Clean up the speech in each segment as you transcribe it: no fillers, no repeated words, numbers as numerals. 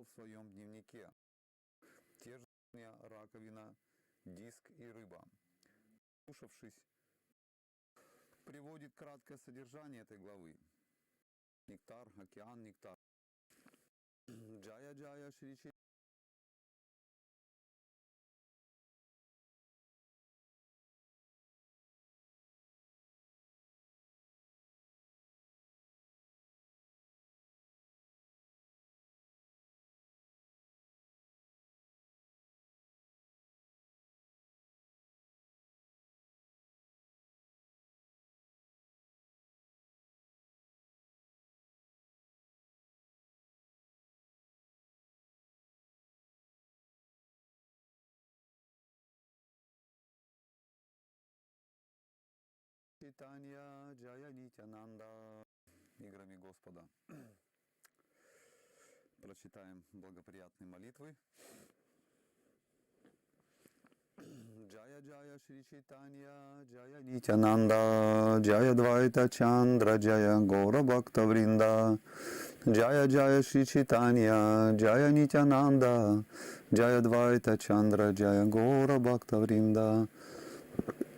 в своем дневнике. Те же раковина, диск и рыба. Слушавшись, приводит краткое содержание этой главы. Нектар, океан, нектар. Джая Джая Шри Caitanya Caritamrita играми Господа. Прочитаем благоприятные молитвы. Джая Джая Шри Чайтанья, Джая Нитянанда, Джая Двайта Чандра, Джая Гора Бхакта Вринда, Джая Джая Шри Чайтанья, Джая Нитянанда, Джая Двайта Чандра, Джая Гора Бхакта Вринда,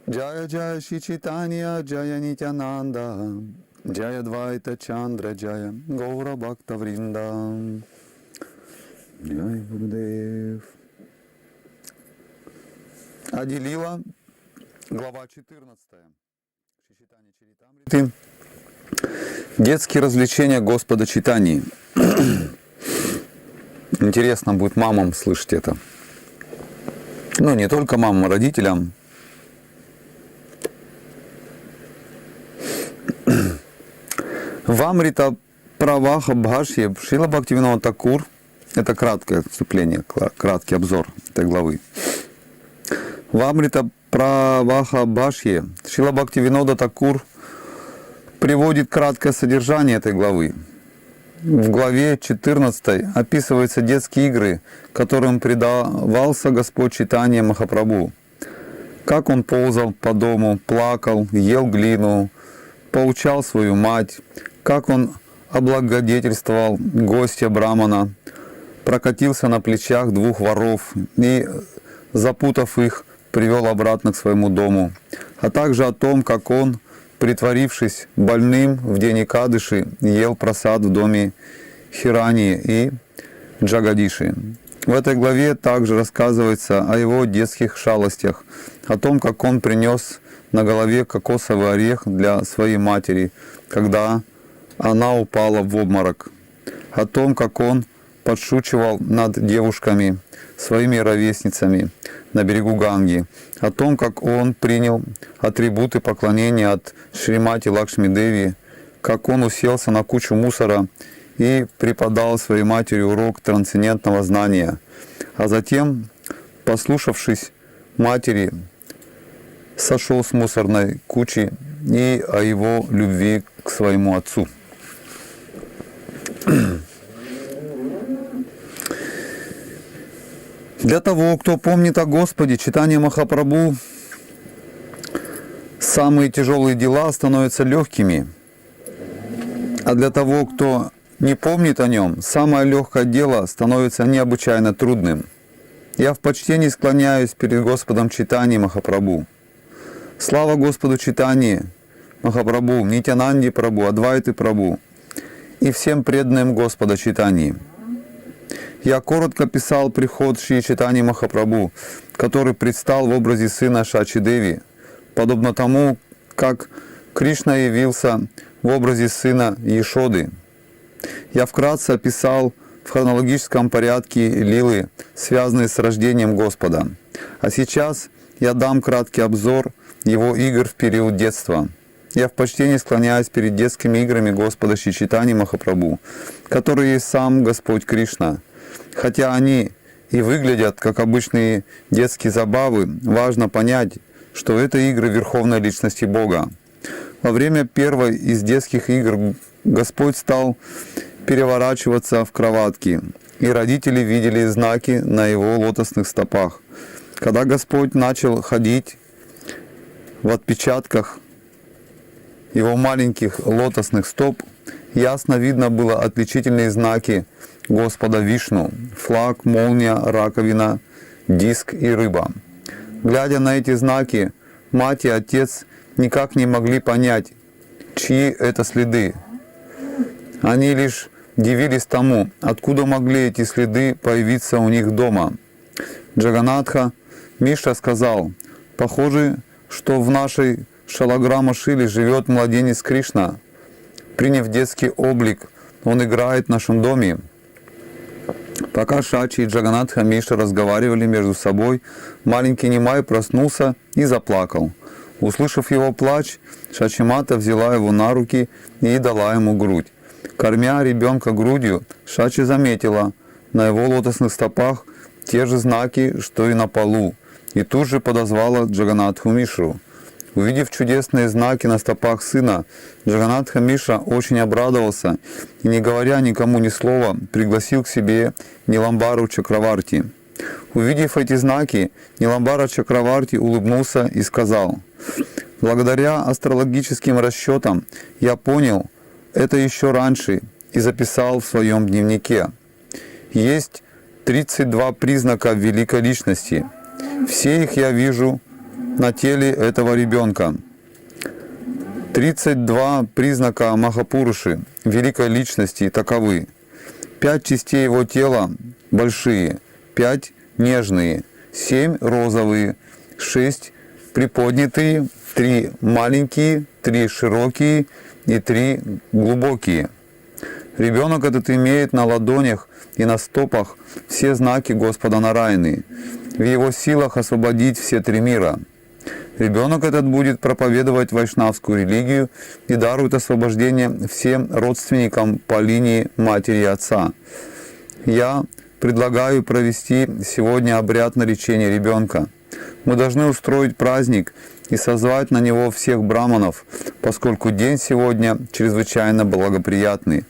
Джая Джая Шри Чайтанья, Джая Нитянанда, Джая Двайта Чандра, Джая Гора Бхакта Вринда. Джай Гурудев. Adi-lila, глава 14. Caitanya Caritamrita. Детские развлечения Господа Чайтаньи. Интересно будет мамам слышать это. Ну, не только мамам, родителям. В Амрита Праваха Бхашье Шрила Бхактивинода Такур. Это краткое вступление, краткий обзор этой главы. В Амрита Праваха Бхашье Шрила Бхактивинода Такур приводит краткое содержание этой главы. В главе 14 описываются детские игры, которым предавался Господь Чайтанья Махапрабху. Как он ползал по дому, плакал, ел глину, поучал свою мать, как он облагодетельствовал гостя Брамана, прокатился на плечах двух воров и, запутав их, привел обратно к своему дому, а также о том, как он, притворившись больным в день Экадыши, ел прасад в доме Хирани и Джагадиши. В этой главе также рассказывается о его детских шалостях, о том, как он принес на голове кокосовый орех для своей матери, когда она упала в обморок, о том, как он подшучивал над девушками, своими ровесницами на берегу Ганги, о том, как он принял атрибуты поклонения от Шримати Лакшми Деви, как он уселся на кучу мусора и преподал своей матери урок трансцендентного знания, а затем, послушавшись матери, сошел с мусорной кучи и о его любви к своему отцу. Для того, кто помнит о Господе Чайтаньи Махапрабху, самые тяжелые дела становятся легкими, а для того, кто не помнит о нем, самое легкое дело становится необычайно трудным. Я в почтении склоняюсь перед Господом Чайтаньи Махапрабху. Слава Господу Чайтаньи Махапрабху, Нитянанде Прабху, Адвайты Прабху и всем преданным Господа Чайтаньи. Я коротко писал приход Шри Чайтаньи Махапрабху, который предстал в образе сына Шачи Деви, подобно тому, как Кришна явился в образе сына Ешоды. Я вкратце описал в хронологическом порядке лилы, связанные с рождением Господа. А сейчас я дам краткий обзор его игр в период детства. Я в почтении склоняюсь перед детскими играми Господа Шри Чайтаньи Махапрабху, который есть сам Господь Кришна. Хотя они и выглядят как обычные детские забавы, важно понять, что это игры Верховной Личности Бога. Во время первой из детских игр Господь стал переворачиваться в кроватке, и родители видели знаки на его лотосных стопах. Когда Господь начал ходить в отпечатках его маленьких лотосных стоп, ясно видно было отличительные знаки Господа Вишну: флаг, молния, раковина, диск и рыба. Глядя на эти знаки, мать и отец никак не могли понять, чьи это следы. Они лишь дивились тому, откуда могли эти следы появиться у них дома. Джаганатха Мишра сказал: «Похоже, что в нашей Шалаграма-шиле живет младенец Кришна. Приняв детский облик, он играет в нашем доме». Пока Шачи и Джаганатха Мишра разговаривали между собой, маленький Нимай проснулся и заплакал. Услышав его плач, Шачи-мата взяла его на руки и дала ему грудь. Кормя ребенка грудью, Шачи заметила на его лотосных стопах те же знаки, что и на полу, и тут же подозвала Джаганатху Мишру. Увидев чудесные знаки на стопах сына, Джаганатха Мишра очень обрадовался и, не говоря никому ни слова, пригласил к себе Ниламбару Чакраварти. Увидев эти знаки, Ниламбара Чакраварти улыбнулся и сказал: «Благодаря астрологическим расчетам я понял это еще раньше и записал в своем дневнике. Есть 32 признака великой личности. Все их я вижу на теле этого ребенка. 32 признака Махапуруши, великой личности, таковы: 5 частей его тела большие, 5 нежные, 7 розовые, 6 приподнятые, 3 маленькие, 3 широкие и 3 глубокие. Ребенок этот имеет на ладонях и на стопах все знаки Господа Нараяны. В его силах освободить все 3 мира. Ребенок этот будет проповедовать вайшнавскую религию и дарует освобождение всем родственникам по линии матери и отца. Я предлагаю провести сегодня обряд наречения ребенка. Мы должны устроить праздник и созвать на него всех браманов, поскольку день сегодня чрезвычайно благоприятный.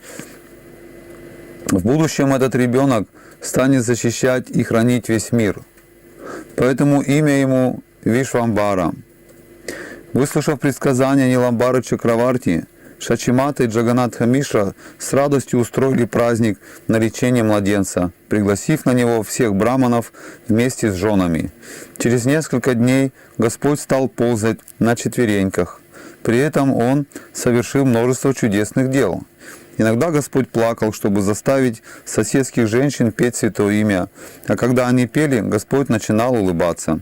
В будущем этот ребенок станет защищать и хранить весь мир. Поэтому имя ему Вишвамбара. Выслушав предсказания Ниламбары Чакраварти, Шачи-мата и Джаганатха Мишра с радостью устроили праздник наречения младенца, пригласив на него всех браманов вместе с женами. Через несколько дней Господь стал ползать на четвереньках. При этом Он совершил множество чудесных дел. Иногда Господь плакал, чтобы заставить соседских женщин петь святое имя, а когда они пели, Господь начинал улыбаться.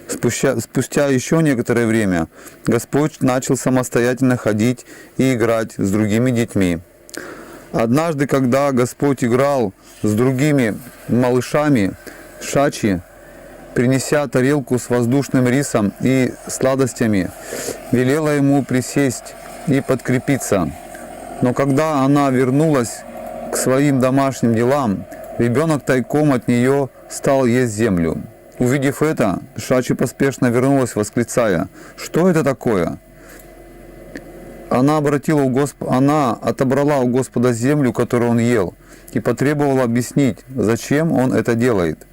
Спустя еще некоторое время Господь начал самостоятельно ходить и играть с другими детьми. Однажды, когда Господь играл с другими малышами, Шачи, принеся тарелку с воздушным рисом и сладостями, велела ему присесть и подкрепиться. Но когда она вернулась к своим домашним делам, ребенок тайком от нее стал есть землю. Увидев это, Шачи поспешно вернулась, восклицая: «Что это такое?» Она отобрала у Господа землю, которую он ел, и потребовала объяснить, зачем он это делает.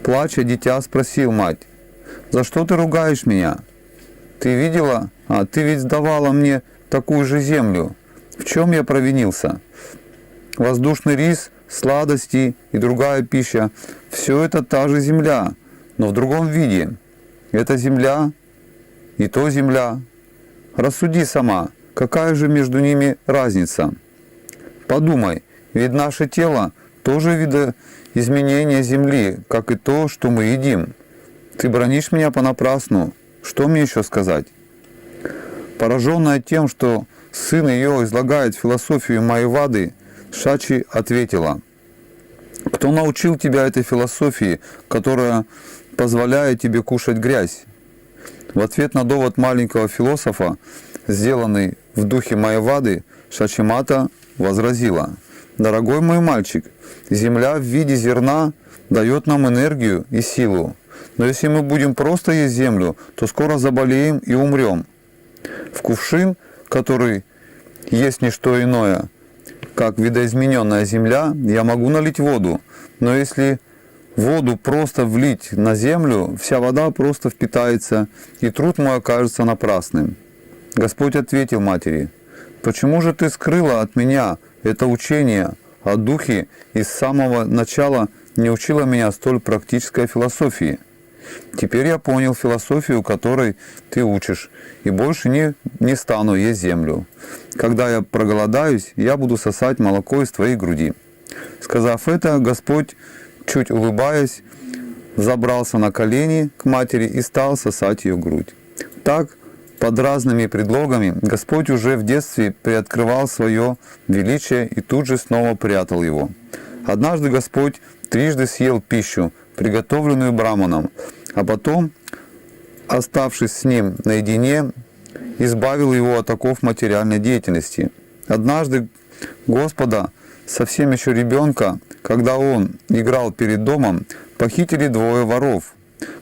Плача, дитя спросил мать: «За что ты ругаешь меня? Ты видела? Ты ведь давала мне такую же землю. В чем я провинился?» Воздушный рис, сладости и другая пища – все это та же земля, но в другом виде. Это земля и то земля. Рассуди сама, какая же между ними разница? Подумай, ведь наше тело тоже видоизменение земли, как и то, что мы едим. Ты бранишь меня понапрасну. Что мне еще сказать? Пораженная тем, что сын ее излагает философию Майявады, Шачи ответила: «Кто научил тебя этой философии, которая позволяет тебе кушать грязь?» В ответ на довод маленького философа, сделанный в духе Майявады, Шачи-мата возразила: «Дорогой мой мальчик, земля в виде зерна дает нам энергию и силу. Но если мы будем просто есть землю, то скоро заболеем и умрем. В кувшин, который есть не что иное, как видоизмененная земля, я могу налить воду, но если воду просто влить на землю, вся вода просто впитается, и труд мой окажется напрасным». Господь ответил матери: Почему же ты скрыла от меня это учение о духе и с самого начала не учила меня столь практической философии? Теперь я понял философию, которой ты учишь, и больше не стану есть землю. Когда я проголодаюсь, я буду сосать молоко из твоей груди». Сказав это, Господь, чуть улыбаясь, забрался на колени к матери и стал сосать ее грудь. Так, под разными предлогами, Господь уже в детстве приоткрывал свое величие и тут же снова прятал его. Однажды Господь трижды съел пищу, приготовленную Браманом, а потом, оставшись с ним наедине, избавил его от оков материальной деятельности. Однажды Господа, совсем еще ребенка, когда он играл перед домом, похитили двое воров.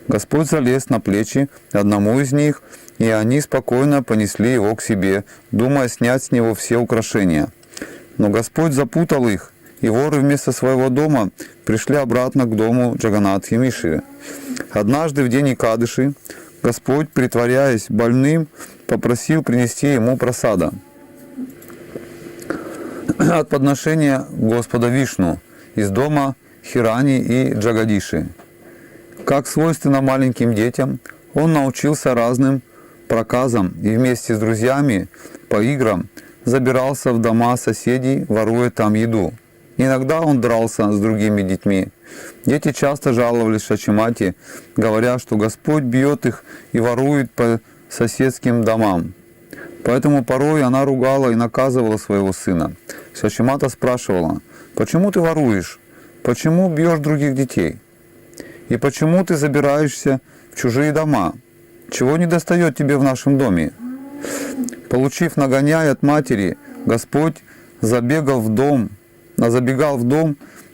Господь залез на плечи одному из них, и они спокойно понесли его к себе, думая снять с него все украшения. Но Господь запутал их, и воры вместо своего дома пришли обратно к дому Джаганатхи Миши. Однажды в день Экадыши Господь, притворяясь больным, попросил принести ему прасада от подношения Господа Вишну из дома Хирани и Джагадиши. Как свойственно маленьким детям, он научился разным проказам и вместе с друзьями по играм забирался в дома соседей, воруя там еду. Иногда он дрался с другими детьми. Дети часто жаловались Шачимате, говоря, что Господь бьет их и ворует по соседским домам. Поэтому порой она ругала и наказывала своего сына. Шачимата спрашивала: «Почему ты воруешь? Почему бьешь других детей? И почему ты забираешься в чужие дома? Чего не достает тебе в нашем доме?» Получив нагоняй от матери, Господь забегал в дом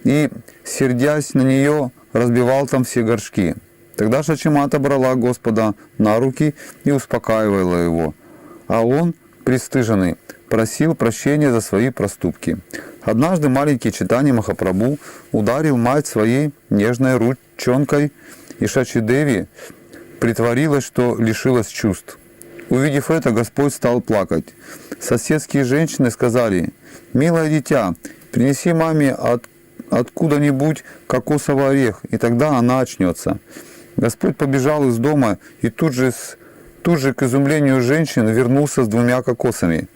и, сердясь на нее, разбивал там все горшки. Тогда Шачимата брала Господа на руки и успокаивала его, а он, пристыженный, просил прощения за свои проступки. Однажды маленький Чайтанья Махапрабху ударил мать своей нежной ручонкой, и Шачи-деви притворилась, что лишилась чувств. Увидев это, Господь стал плакать. Соседские женщины сказали: «Милое дитя, принеси маме откуда-нибудь кокосовый орех, и тогда она очнется». Господь побежал из дома и тут же, к изумлению женщин, вернулся с 2 кокосами.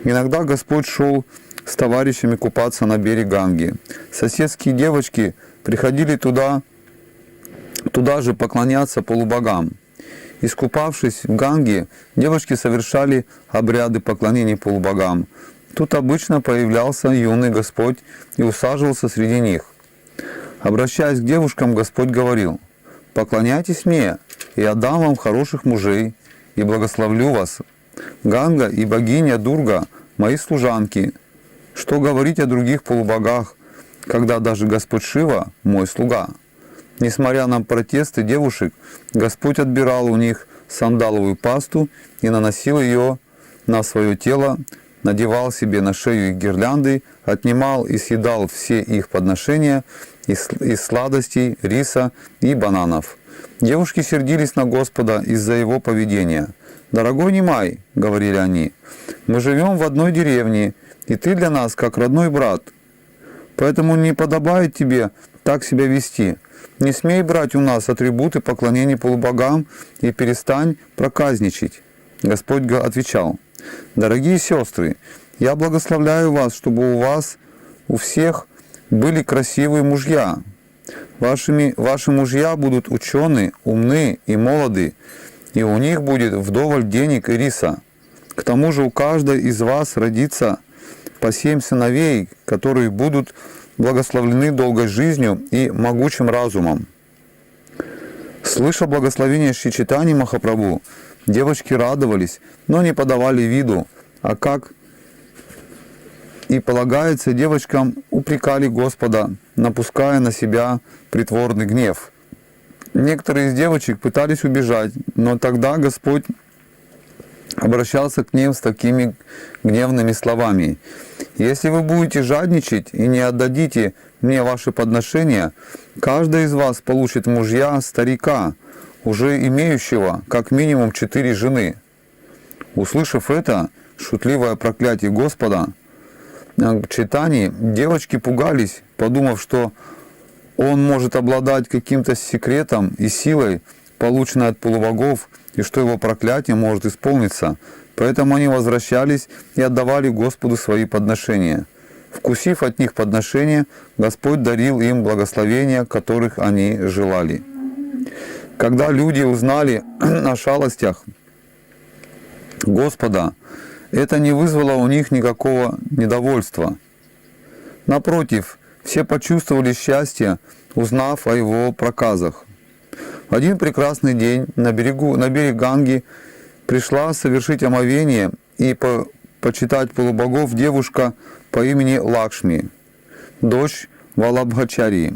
Иногда Господь шел с товарищами купаться на берег Ганги. Соседские девочки приходили туда же поклоняться полубогам. Искупавшись в Ганге, девочки совершали обряды поклонения полубогам. Тут обычно появлялся юный Господь и усаживался среди них. Обращаясь к девушкам, Господь говорил: «Поклоняйтесь мне, и я дам вам хороших мужей, и благословлю вас. Ганга и богиня Дурга – мои служанки. Что говорить о других полубогах, когда даже Господь Шива – мой слуга?» Несмотря на протесты девушек, Господь отбирал у них сандаловую пасту и наносил ее на свое тело, надевал себе на шею их гирлянды, отнимал и съедал все их подношения из сладостей, риса и бананов. Девушки сердились на Господа из-за его поведения. «Дорогой Нимай, — говорили они, — мы живем в одной деревне, и ты для нас как родной брат. Поэтому не подобает тебе так себя вести. Не смей брать у нас атрибуты поклонения полубогам и перестань проказничать». Господь отвечал: «Дорогие сестры, я благословляю вас, чтобы у вас у всех были красивые мужья. Ваши мужья будут ученые, умны и молоды, и у них будет вдоволь денег и риса. К тому же у каждой из вас родится по 7 сыновей, которые будут благословлены долгой жизнью и могучим разумом». Слыша благословение Шри Чайтаньи Махапрабху, девочки радовались, но не подавали виду, а как и полагается девочкам, упрекали Господа, напуская на себя притворный гнев. Некоторые из девочек пытались убежать, но тогда Господь обращался к ним с такими гневными словами: «Если вы будете жадничать и не отдадите мне ваши подношения, каждый из вас получит мужья старика, уже имеющего как минимум 4 жены». Услышав это, шутливое проклятие Господа Чайтаньи, девочки пугались, подумав, что он может обладать каким-то секретом и силой, полученной от полубогов, и что его проклятие может исполниться. Поэтому они возвращались и отдавали Господу свои подношения. Вкусив от них подношения, Господь дарил им благословения, которых они желали. Когда люди узнали о шалостях Господа, это не вызвало у них никакого недовольства. Напротив, все почувствовали счастье, узнав о его проказах. В один прекрасный день на берег Ганги пришла совершить омовение и почитать полубогов девушка по имени Лакшми, дочь Валабхачарии.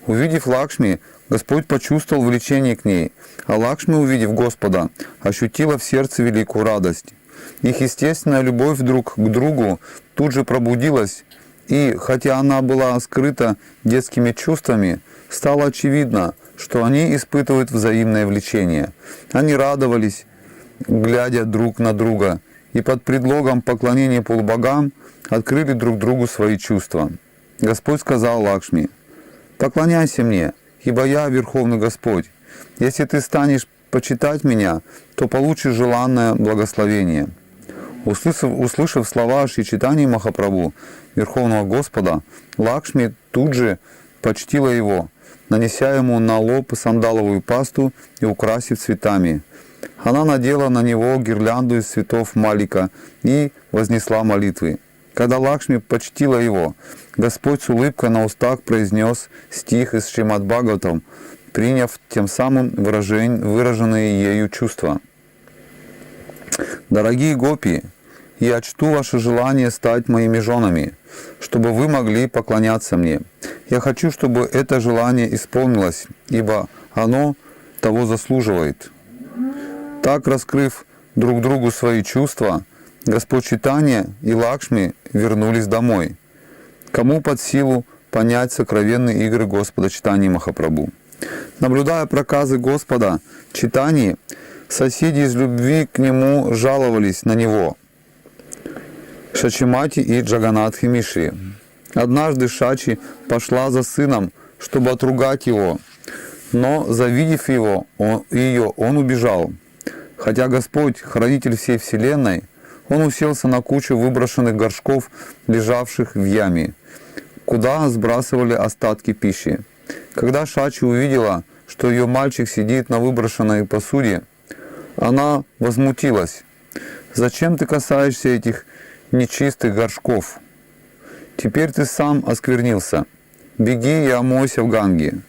Увидев Лакшми, Господь почувствовал влечение к ней, а Лакшми, увидев Господа, ощутила в сердце великую радость. Их естественная любовь друг к другу тут же пробудилась, и, хотя она была скрыта детскими чувствами, стало очевидно, что они испытывают взаимное влечение. Они радовались, глядя друг на друга, и под предлогом поклонения полубогам открыли друг другу свои чувства. Господь сказал Лакшми: «Поклоняйся мне, ибо я Верховный Господь. Если ты станешь почитать меня, то получишь желанное благословение». Услышав слова Шри Чайтаньи Махапрабху, Верховного Господа, Лакшми тут же почтила его, нанеся ему на лоб сандаловую пасту и украсив цветами. Она надела на него гирлянду из цветов малика и вознесла молитвы. Когда Лакшми почтила его, Господь с улыбкой на устах произнес стих из Шримад Бхагаватам, приняв тем самым выраженные ею чувства. «Дорогие гопи, я чту ваше желание стать моими женами, чтобы вы могли поклоняться мне. Я хочу, чтобы это желание исполнилось, ибо оно того заслуживает». Так, раскрыв друг другу свои чувства, Господь Чайтанья и Лакшми вернулись домой. Кому под силу понять сокровенные игры Господа Чайтаньи Махапрабху? Наблюдая проказы Господа Чайтаньи, соседи из любви к нему жаловались на него, Шачимати и Джаганатхи Мишри. Однажды Шачи пошла за сыном, чтобы отругать его, но, завидев ее, он убежал. Хотя Господь, хранитель всей вселенной, он уселся на кучу выброшенных горшков, лежавших в яме, куда сбрасывали остатки пищи. Когда Шачи увидела, что ее мальчик сидит на выброшенной посуде, она возмутилась. «Зачем ты касаешься этих нечистых горшков? Теперь ты сам осквернился. Беги и омойся в Ганге».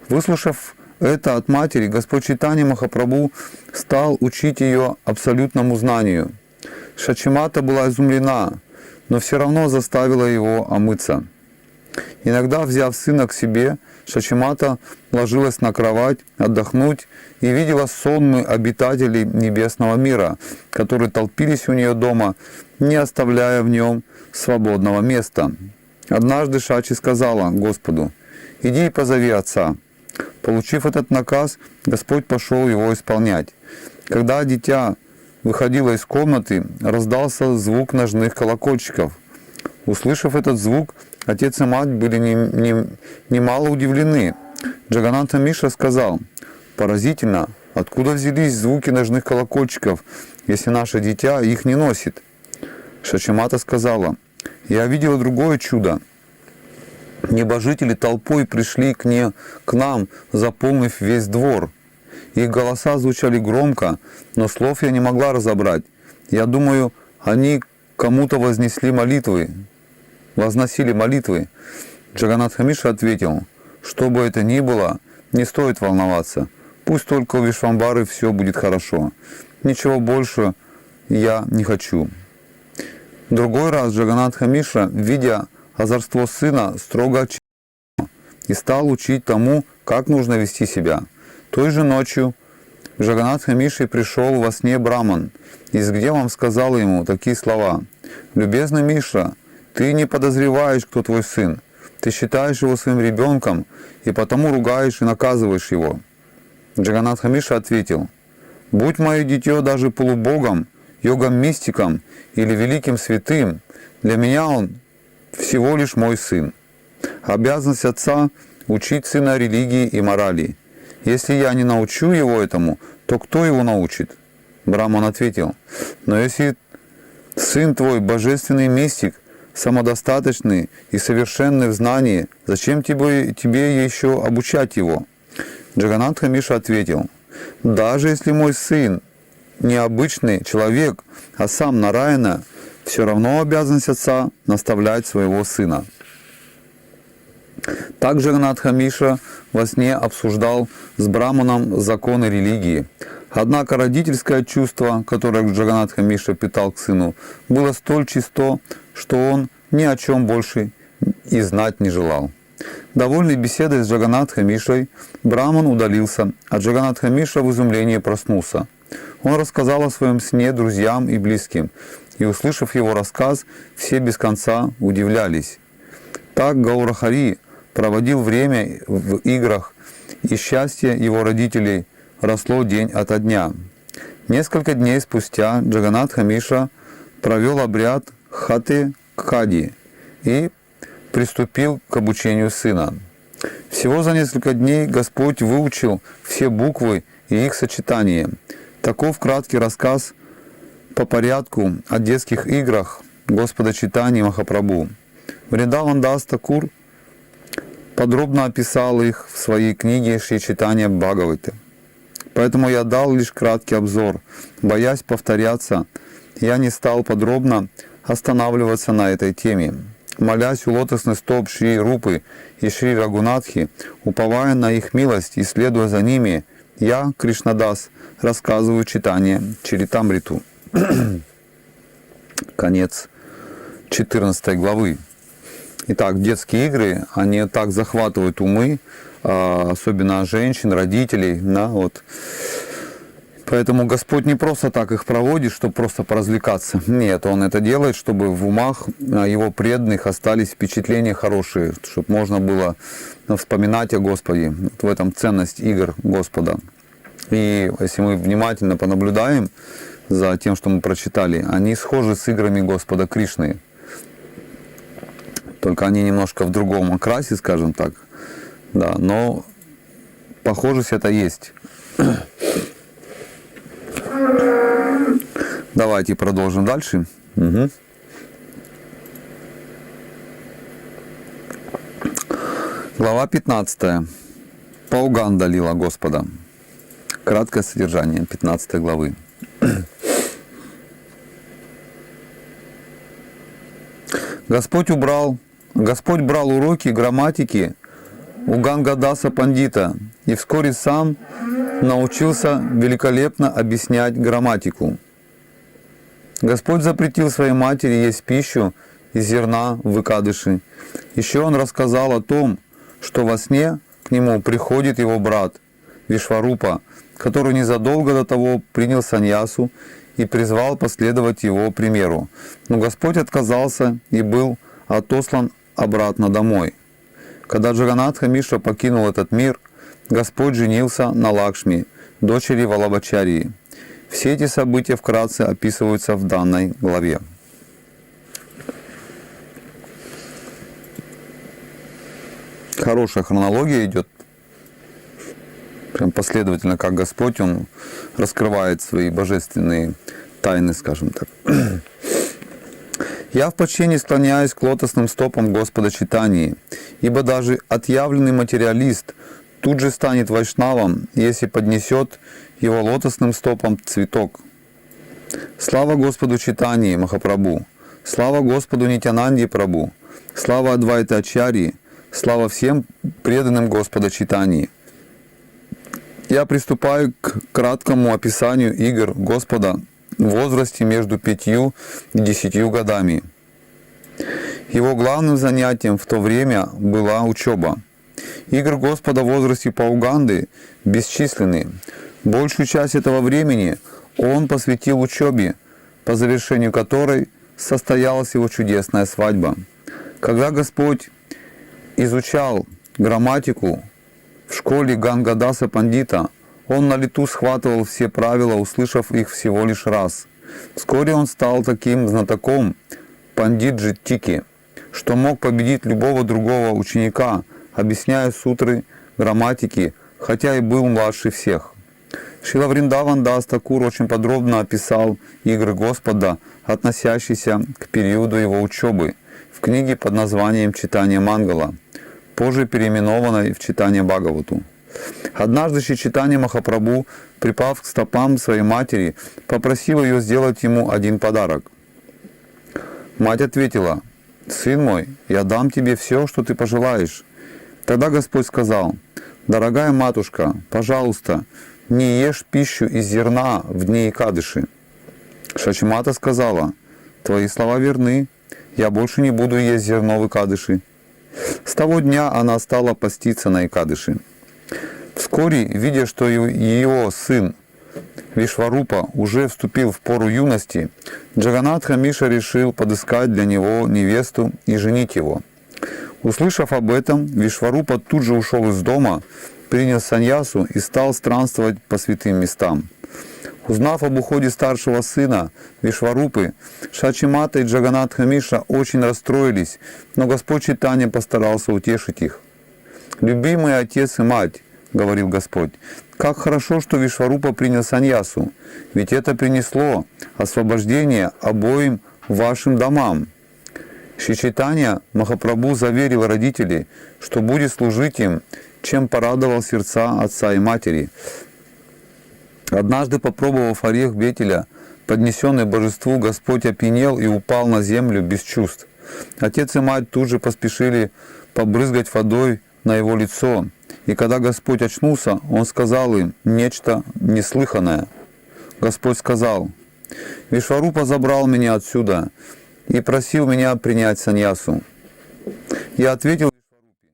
Выслушав это от матери, Господь Чайтанья Махапрабху стал учить ее абсолютному знанию. Шачимата была изумлена, но все равно заставила его омыться. Иногда, взяв сына к себе, Шачимата ложилась на кровать отдохнуть и видела сонмы обитателей небесного мира, которые толпились у нее дома, не оставляя в нем свободного места. Однажды Шачи сказала Господу: «Иди и позови отца». Получив этот наказ, Господь пошел его исполнять. Когда дитя выходило из комнаты, раздался звук ножных колокольчиков. Услышав этот звук, отец и мать были немало удивлены. Джаганатха Мишра сказал: «Поразительно, откуда взялись звуки ножных колокольчиков, если наше дитя их не носит?» Шачимата сказала: «Я видела другое чудо. Небожители толпой пришли к нам, заполнив весь двор. Их голоса звучали громко, но слов я не могла разобрать. Я думаю, они кому-то возносили молитвы». Джаганатха Мишра ответил: «Что бы это ни было, не стоит волноваться. Пусть только у Вишвамбары все будет хорошо. Ничего больше я не хочу». В другой раз Джаганатха Мишра, видя озорство сына, строго отчитал и стал учить тому, как нужно вести себя. Той же ночью к Джаганатха Мишре пришел во сне Браман и с гневом сказал ему такие слова: «Любезный Мишра, ты не подозреваешь, кто твой сын. Ты считаешь его своим ребенком и потому ругаешь и наказываешь его». Джаганатха Мишра ответил: «Будь мое дитё даже полубогом, йогом-мистиком или великим святым, для меня он всего лишь мой сын. Обязанность отца – учить сына религии и морали. Если я не научу его этому, то кто его научит? Браман ответил: но если сын твой божественный мистик, самодостаточный и совершенный в знании, зачем тебе еще обучать его? Джаганатха Миша ответил: даже если мой сын необычный человек, а сам Нараяна, все равно обязанность отца наставлять своего сына. Так Джаганатха Миша во сне обсуждал с Браманом законы религии. Однако родительское чувство, которое Джаганатха Миша питал к сыну, было столь чисто, что он ни о чем больше и знать не желал. Довольный беседой с Джаганатха Мишей, Браман удалился, а Джаганатха Миша в изумлении проснулся. Он рассказал о своем сне друзьям и близким, и, услышав его рассказ, все без конца удивлялись. Так Гаурахари проводил время в играх, и счастье его родителей росло день ото дня. Несколько дней спустя Джаганатха Миша провел обряд Хаты-Кади и приступил к обучению сына. Всего за несколько дней Господь выучил все буквы и их сочетания. Таков краткий рассказ по порядку о детских играх Господа Чайтаньи Махапрабху. Вриндаван Дас Такур подробно описал их в своей книге Шри Чайтанья Бхагавата. Поэтому я дал лишь краткий обзор. Боясь повторяться, я не стал подробно останавливаться на этой теме. Молясь у лотосных стоп Шри Рупы и Шри Рагунатхи, уповая на их милость и следуя за ними, я, Кришнадас, рассказываю Чайтанья Чаритамриту. Конец 14 главы. Итак, детские игры, они так захватывают умы, особенно женщин, родителей. Да, вот. Поэтому Господь не просто так их проводит, чтобы просто поразвлекаться. Нет, Он это делает, чтобы в умах Его преданных остались впечатления хорошие, чтобы можно было вспоминать о Господе. Вот в этом ценность игр Господа. И если мы внимательно понаблюдаем за тем, что мы прочитали, они схожи с играми Господа Кришны. Только они немножко в другом окрасе, скажем так. Да, но похожесть это есть. Давайте продолжим дальше. Угу. Глава 15. Пауганда лила Господа. Краткое содержание 15 главы. Господь брал уроки грамматики у Гангадаса Пандита и вскоре сам научился великолепно объяснять грамматику. Господь запретил своей матери есть пищу из зерна в выкадыши. Еще он рассказал о том, что во сне к нему приходит его брат Вишварупа, который незадолго до того принял саньясу и призвал последовать его примеру. Но Господь отказался и был отослан обратно домой. Когда Джаганатха Миша покинул этот мир, Господь женился на Лакшми, дочери Валабхачарьи. Все эти события вкратце описываются в данной главе. Хорошая хронология идет, прям последовательно, как Господь, Он раскрывает свои божественные тайны, скажем так. Я в почтении склоняюсь к лотосным стопам Господа Чайтаньи, ибо даже отъявленный материалист тут же станет вайшнавом, если поднесет его лотосным стопам цветок. Слава Господу Чайтаньи Махапрабху! Слава Господу Нитянанде Прабху! Слава Адвайта Ачарьи! Слава всем преданным Господа Чайтаньи! Я приступаю к краткому описанию игр Господа в возрасте между 5 и 10 годами. Его главным занятием в то время была учеба. Игры Господа в возрасте Пауганды бесчисленны. Большую часть этого времени он посвятил учебе, по завершению которой состоялась его чудесная свадьба. Когда Господь изучал грамматику в школе Гангадаса Пандита, он на лету схватывал все правила, услышав их всего лишь раз. Вскоре он стал таким знатоком пандиджитики, что мог победить любого другого ученика, объясняя сутры, грамматики, хотя и был младше всех. Шрила Вриндаван Дас Такур очень подробно описал игры Господа, относящиеся к периоду его учебы, в книге под названием «Читание Мангала», позже переименованной в «Читание Бхагавату». Однажды Шри Чайтанья Махапрабху, припав к стопам своей матери, попросил ее сделать ему один подарок. Мать ответила: «Сын мой, я дам тебе все, что ты пожелаешь». Тогда Господь сказал: «Дорогая матушка, пожалуйста, не ешь пищу из зерна в дни Экадыши». Шачимата сказала: «Твои слова верны, я больше не буду есть зерно в Экадыши». С того дня она стала поститься на Экадыши. Вскоре, видя, что ее сын Вишварупа уже вступил в пору юности, Джаганатха Миша решил подыскать для него невесту и женить его. Услышав об этом, Вишварупа тут же ушел из дома, принял саньясу и стал странствовать по святым местам. Узнав об уходе старшего сына Вишварупы, Шачимата и Джаганатха Миша очень расстроились, но Господь Чайтанья постарался утешить их. «Любимый отец и мать, — говорил Господь, — как хорошо, что Вишварупа принял саньясу, ведь это принесло освобождение обоим вашим домам». Шри Чайтанья Махапрабху заверил родителей, что будет служить им, чем порадовал сердца отца и матери. Однажды, попробовав орех бетеля, поднесенный божеству, Господь опьянел и упал на землю без чувств. Отец и мать тут же поспешили побрызгать водой на его лицо, и когда Господь очнулся, Он сказал им нечто неслыханное. Господь сказал: «Вишварупа забрал меня отсюда и просил меня принять саньясу». Я ответил Вишварупе: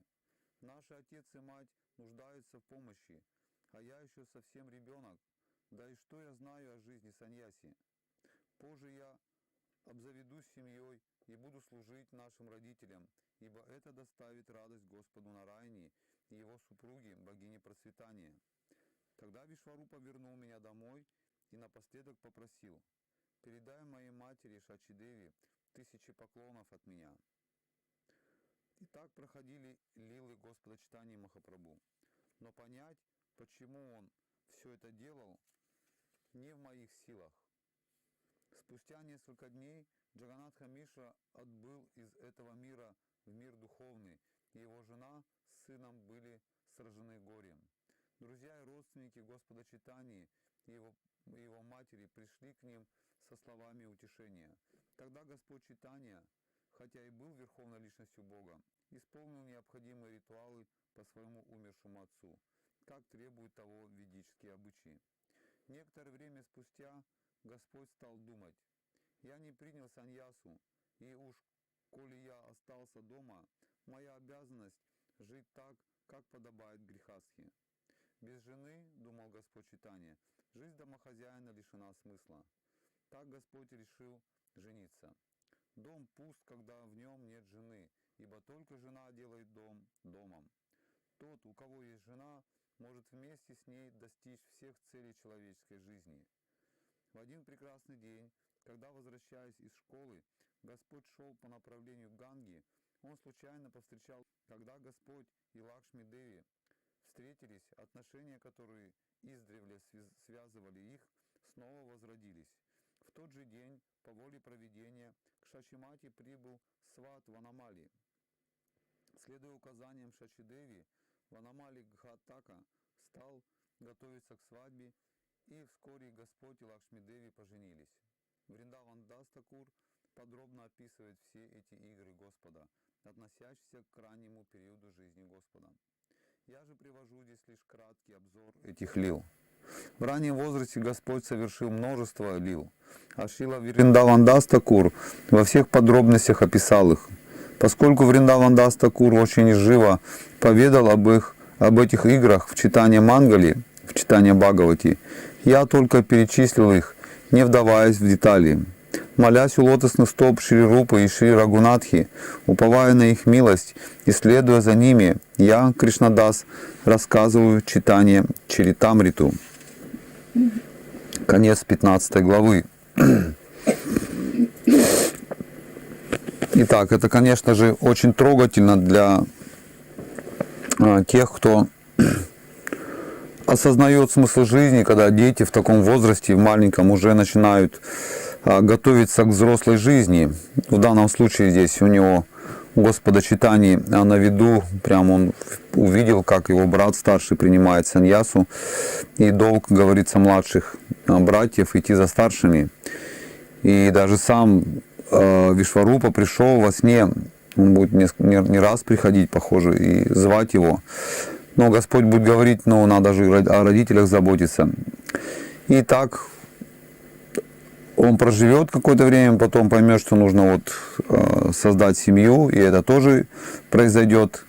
«Наши отец и мать нуждаются в помощи, а я еще совсем ребенок, да и что я знаю о жизни саньяси? Позже я обзаведусь семьей и буду служить нашим родителям, ибо это доставит радость Господу Нараяне и его супруге, богине процветания». Тогда Вишварупа вернул меня домой и напоследок попросил: «Передай моей матери Шачидеви 1000 поклонов от меня». И так проходили лилы Господа Чайтаньи Махапрабху. Но понять, почему он все это делал, не в моих силах. Спустя несколько дней Джаганатха Миша отбыл из этого мира в мир духовный, и его жена с сыном были сражены горем. Друзья и родственники Господа Чайтаньи и его матери пришли к ним со словами утешения. Тогда Господь Чайтанья, хотя и был верховной личностью Бога, исполнил необходимые ритуалы по своему умершему отцу, как требуют того ведические обычаи. Некоторое время спустя Господь стал думать: «Я не принял саньясу, и уж коли я остался дома, моя обязанность жить так, как подобает грехастхе. Без жены, — думал Господь Чайтанья, — жизнь домохозяина лишена смысла. Так Господь решил жениться. Дом пуст, когда в нем нет жены, ибо только жена делает дом домом. Тот, у кого есть жена, может вместе с ней достичь всех целей человеческой жизни». В один прекрасный день, когда, возвращаясь из школы, Господь шел по направлению к Ганге, он случайно повстречал, когда Господь и Лакшми Деви встретились, отношения, которые издревле связывали их, снова возродились. В тот же день, по воле провидения, к Шачимате прибыл сват Ванамали. Следуя указаниям Шачидеви, Ванамали Гхатака стал готовиться к свадьбе, и вскоре Господь и Лакшми Деви поженились. Вриндаван Дас Такур подробно описывает все эти игры Господа, относящиеся к раннему периоду жизни Господа. Я же привожу здесь лишь краткий обзор этих лил. В раннем возрасте Господь совершил множество лил, а Шрила Вриндаван Дас Такур во всех подробностях описал их. Поскольку Вриндаван Дас Такур очень живо поведал об этих играх в Чайтанья Мангале, в Чайтанья Бхагавати, я только перечислил их, не вдаваясь в детали. Молясь у лотосных стоп Шри Рупы и Шри Рагунатхи, уповая на их милость и следуя за ними, я, Кришнадас, рассказываю Чайтанья Чаритамриту. Конец 15 главы. Итак, это, конечно же, очень трогательно для тех, кто осознает смысл жизни, когда дети в таком возрасте, в маленьком, уже начинают готовиться к взрослой жизни. В данном случае здесь у него Господа Чайтаньи на виду, прям он увидел, как его брат старший принимает саньясу, и долг, говорится, младших братьев идти за старшими. И даже сам Вишварупа пришел во сне, он будет не раз приходить, похоже, и звать его. Но Господь будет говорить, ну, надо же о родителях заботиться. И так он проживет какое-то время, потом поймет, что нужно вот создать семью, и это тоже произойдет.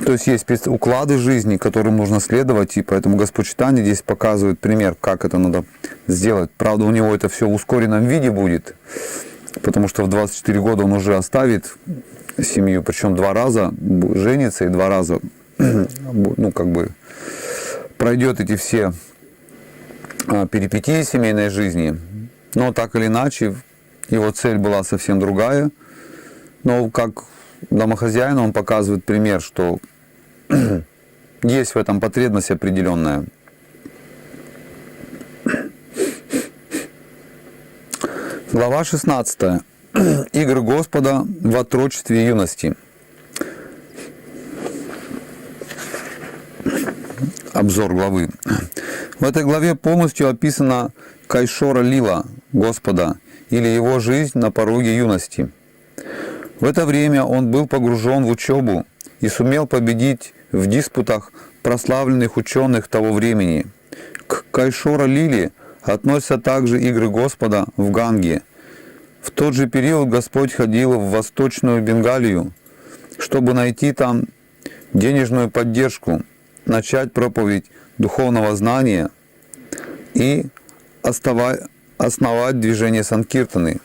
То есть есть уклады жизни, которым нужно следовать, и поэтому Господь Чайтанья здесь показывает пример, как это надо сделать. Правда, у него это все в ускоренном виде будет, потому что в 24 года он уже оставит семью, причем 2 раза женится и 2 раза, ну, как бы, пройдет эти все перипетии семейной жизни. Но так или иначе, его цель была совсем другая. Но как домохозяин он показывает пример, что есть в этом потребность определенная. Глава 16. Игры Господа в отрочестве и юности. Обзор главы. В этой главе полностью описана Adi-лила Господа, или его жизнь на пороге юности. В это время он был погружен в учебу и сумел победить в диспутах прославленных ученых того времени. К Adi-лиле относятся также игры Господа в Ганге. В тот же период Господь ходил в Восточную Бенгалию, чтобы найти там денежную поддержку, начать проповедь духовного знания и основать движение Санкиртаны.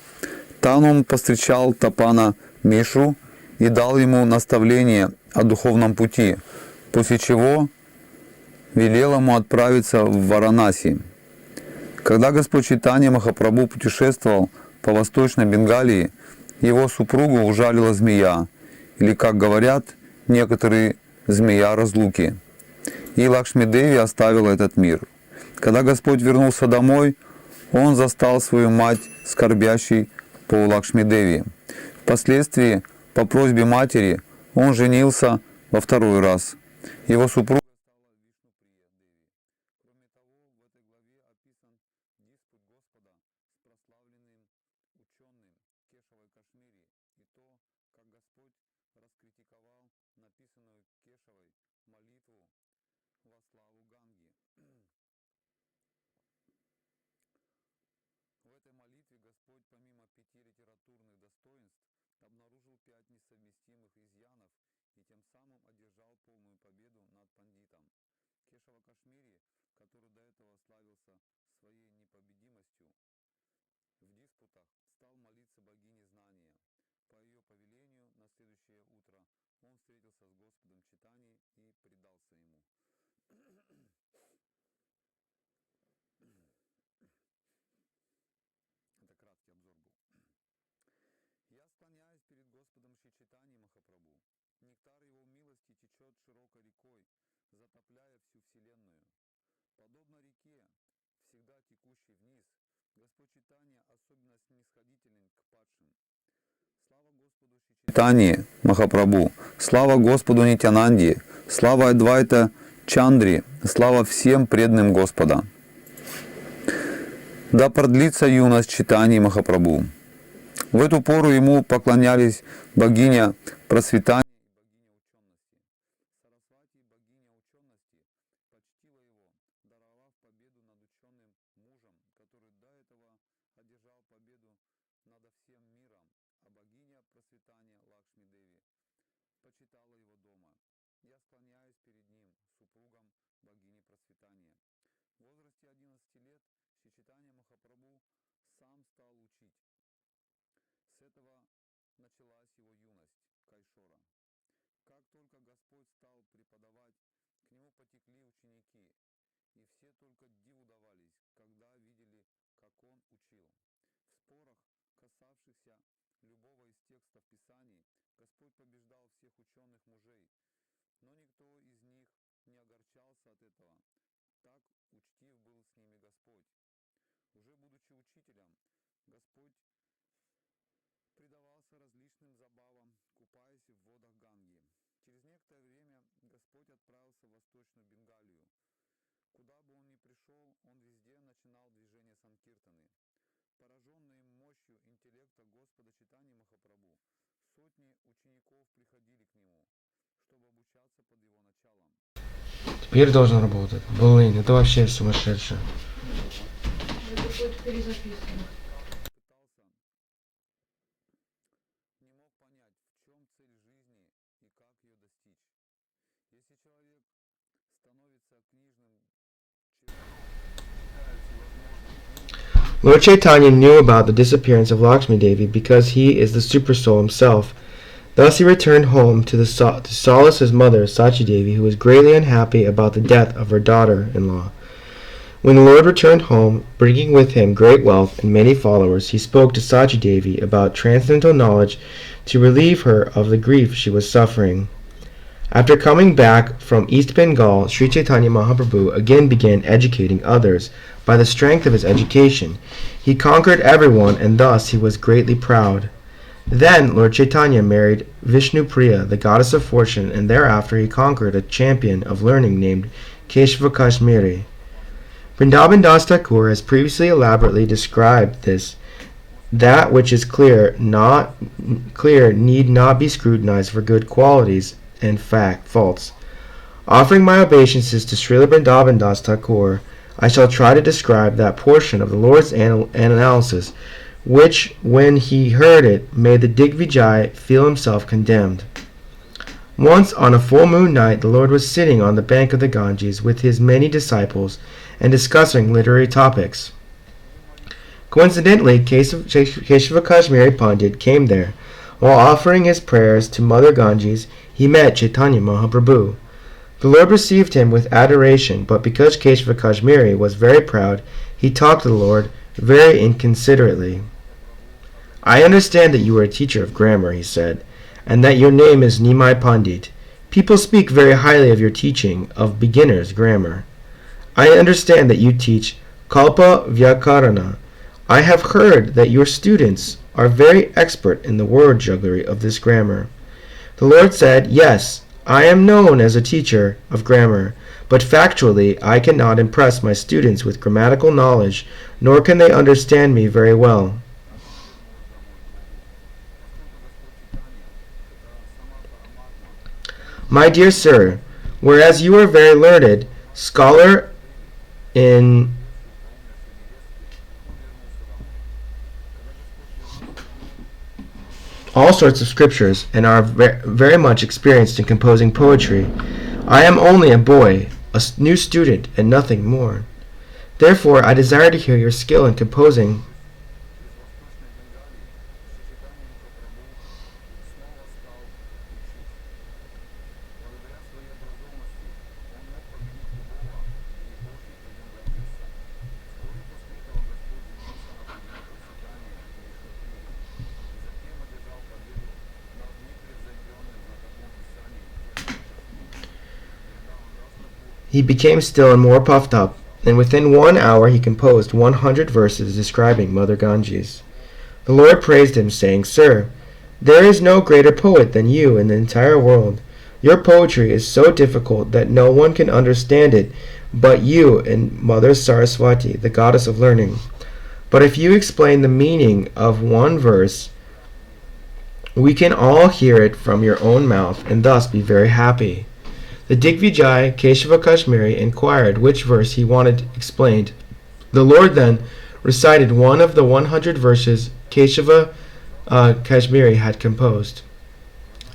Там он повстречал Тапана Мишу и дал ему наставление о духовном пути, после чего велел ему отправиться в Варанаси. Когда Господь Чайтанья Махапрабху путешествовал по Восточной Бенгалии, его супругу ужалила змея, или, как говорят некоторые, змея разлуки. И Лакшми-деви оставила этот мир. Когда Господь вернулся домой, он застал свою мать скорбящей по Лакшми-деви. Впоследствии, по просьбе матери, он женился во 2-й раз. Его супруга стала Вишну-прия-деви. Кроме того, в этой главе описан диспут Господа с прославленным ученым Кешавой Кашмири и то, как Господь раскритиковал написанную Кешавой молитву во славу Ганги. В этой молитве Господь, помимо 5 литературных достоинств, обнаружил 5 несовместимых изъянов и тем самым одержал полную победу над пандитом. Кешава Кашмири, который до этого славился своей непобедимостью в диспутах, стал молиться богине знания. По ее повелению на следующее утро он встретился с Господом Чайтаньей и предался ему. Это краткий обзор был. Я склоняюсь перед Господом Шри Чайтаньей Махапрабху. Нектар его милости течет широкой рекой, затопляя всю вселенную. Подобно реке, всегда текущей вниз, Господь Чайтанья особенно снисходителен к падшим. Слава Господу Шри Чайтанье Махапрабху, слава Господу Нитянанде, слава Адвайта Чандри, слава всем преданным Господа. Да продлится юность Чайтаньи Махапрабху. В эту пору ему поклонялись богиня процветания и богиня учености. Сарасвати, богиня учености, почтила его, даровав победу над ученым мужем, который до этого одержал победу над всем миром, а богиня процветания Лакшми-деви почитала его дома. Я склоняюсь перед ним, супругом богини процветания. В возрасте 11 лет Шри Чайтанья Махапрабху сам стал учить. С этого началась его юность, Кайшора. Как только Господь стал преподавать, к нему потекли ученики, и все только диву давались, когда видели, как он учил. В спорах, касавшихся любого из текстов Писаний, Господь побеждал всех ученых мужей, но никто из них не огорчался от этого. Так учтив был с ними Господь. Уже будучи учителем, Господь предавался различным забавам, купаясь в водах Ганги. Через некоторое время Господь отправился в Восточную Бенгалию. Куда бы он ни пришел, он везде начинал движение Санкиртаны. Пораженные мощью интеллекта Господа Чайтаньи Махапрабху, сотни учеников приходили к нему, чтобы обучаться под его началом. Теперь должен работать. Блин, это вообще сумасшедшее. Это будет перезаписано. Пытался, не мог понять, в чем цель жизни и как ее достичь. Если человек становится книжным Lord Chaitanya knew about the disappearance of Lakshmi Devi because he is the Supersoul himself. Thus he returned home to solace his mother, Sachi Devi, who was greatly unhappy about the death of her daughter-in-law. When the Lord returned home, bringing with him great wealth and many followers, he spoke to Sachi Devi about transcendental knowledge to relieve her of the grief she was suffering. After coming back from East Bengal, Sri Chaitanya Mahaprabhu again began educating others. By the strength of his education, he conquered everyone, and thus he was greatly proud. Then Lord Chaitanya married Vishnu Priya, the goddess of fortune, and thereafter he conquered a champion of learning named Keshava Kashmiri. Vrindavan Das Thakur has previously elaborately described this. That which is clear need not be scrutinized for good qualities and faults. Offering my obeisances to Srila Vrindavan Das Thakur, I shall try to describe that portion of the Lord's analysis which, when he heard it, made the Digvijay feel himself condemned. Once on a full moon night, the Lord was sitting on the bank of the Ganges with his many disciples and discussing literary topics. Coincidentally, Keshava Kashmiri Pandit came there. While offering his prayers to Mother Ganges, he met Chaitanya Mahaprabhu. The Lord received him with adoration, but because Keshava Kashmiri was very proud, he talked to the Lord very inconsiderately. I understand that you are a teacher of grammar, he said, and that your name is Nimai Pandit. People speak very highly of your teaching of beginner's grammar. I understand that you teach Kalpa Vyakarana. I have heard that your students are very expert in the word jugglery of this grammar. The Lord said, yes, I am known as a teacher of grammar, but factually I cannot impress my students with grammatical knowledge, nor can they understand me very well. My dear sir, whereas you are very learned, scholar in all sorts of scriptures and are very much experienced in composing poetry, I am only a boy, a new student, and nothing more. Therefore, I desire to hear your skill in composing. He became still and more puffed up, and within 1 hour he composed 100 verses describing Mother Ganges. The Lord praised him, saying, Sir, there is no greater poet than you in the entire world. Your poetry is so difficult that no one can understand it but you and Mother Saraswati, the goddess of learning. But if you explain the meaning of one verse, we can all hear it from your own mouth and thus be very happy. The Digvijay Keshava Kashmiri inquired which verse he wanted explained. The Lord then recited one of the 100 verses Keshava Kashmiri had composed.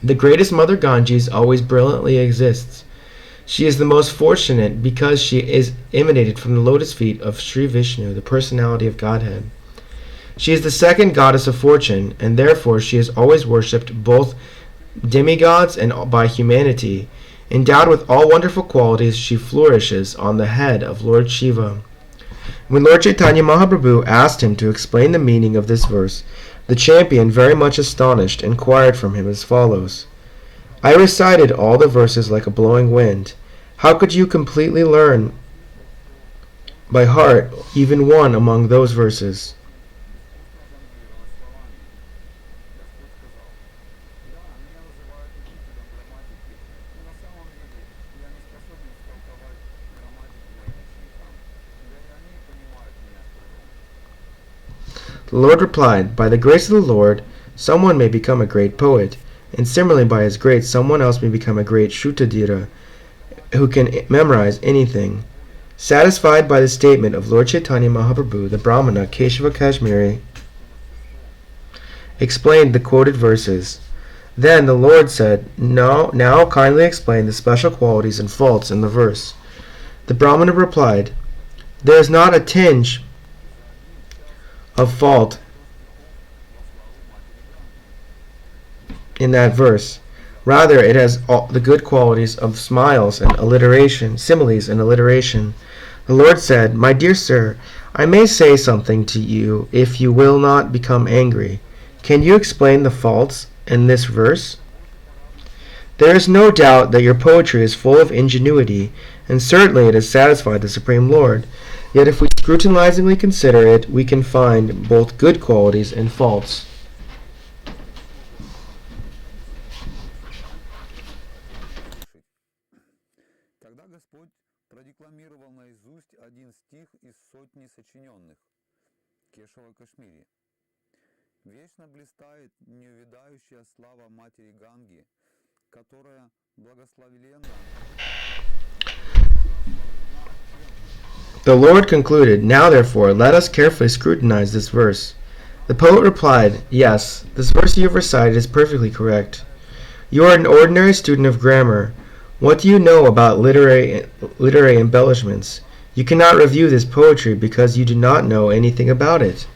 The greatest Mother Ganges always brilliantly exists. She is the most fortunate because she is emanated from the lotus feet of Sri Vishnu, the personality of Godhead. She is the second goddess of fortune, and therefore she is always worshipped both demigods and by humanity. Endowed with all wonderful qualities, she flourishes on the head of Lord Shiva. When Lord Chaitanya Mahaprabhu asked him to explain the meaning of this verse, the champion, very much astonished, inquired from him as follows: I recited all the verses like a blowing wind. How could you completely learn by heart even one among those verses? The Lord replied, by the grace of the Lord, someone may become a great poet, and similarly by his grace, someone else may become a great Shrutadhira, who can memorize anything. Satisfied by the statement of Lord Chaitanya Mahaprabhu, the Brahmana Keshava Kashmiri explained the quoted verses. Then the Lord said, now kindly explain the special qualities and faults in the verse. The Brahmana replied, there is not a tinge of fault in that verse. Rather, it has all the good qualities of smiles and alliteration, similes and alliteration. The Lord said, my dear sir, I may say something to you if you will not become angry. Can you explain the faults in this verse? There is no doubt that your poetry is full of ingenuity, and certainly it has satisfied the Supreme Lord. Yet if we scrutinizingly consider it, we can find both good qualities and faults. Тогда Господь продекламировал наизусть один стих из сотни сочиненных Кешава Кашмири. Вечно блистает неувядающая слава Матери Ганги, которая благословлена. The Lord concluded, now therefore, let us carefully scrutinize this verse. The poet replied, yes, this verse you have recited is perfectly correct. You are an ordinary student of grammar. What do you know about literary embellishments? You cannot review this poetry because you do not know anything about it.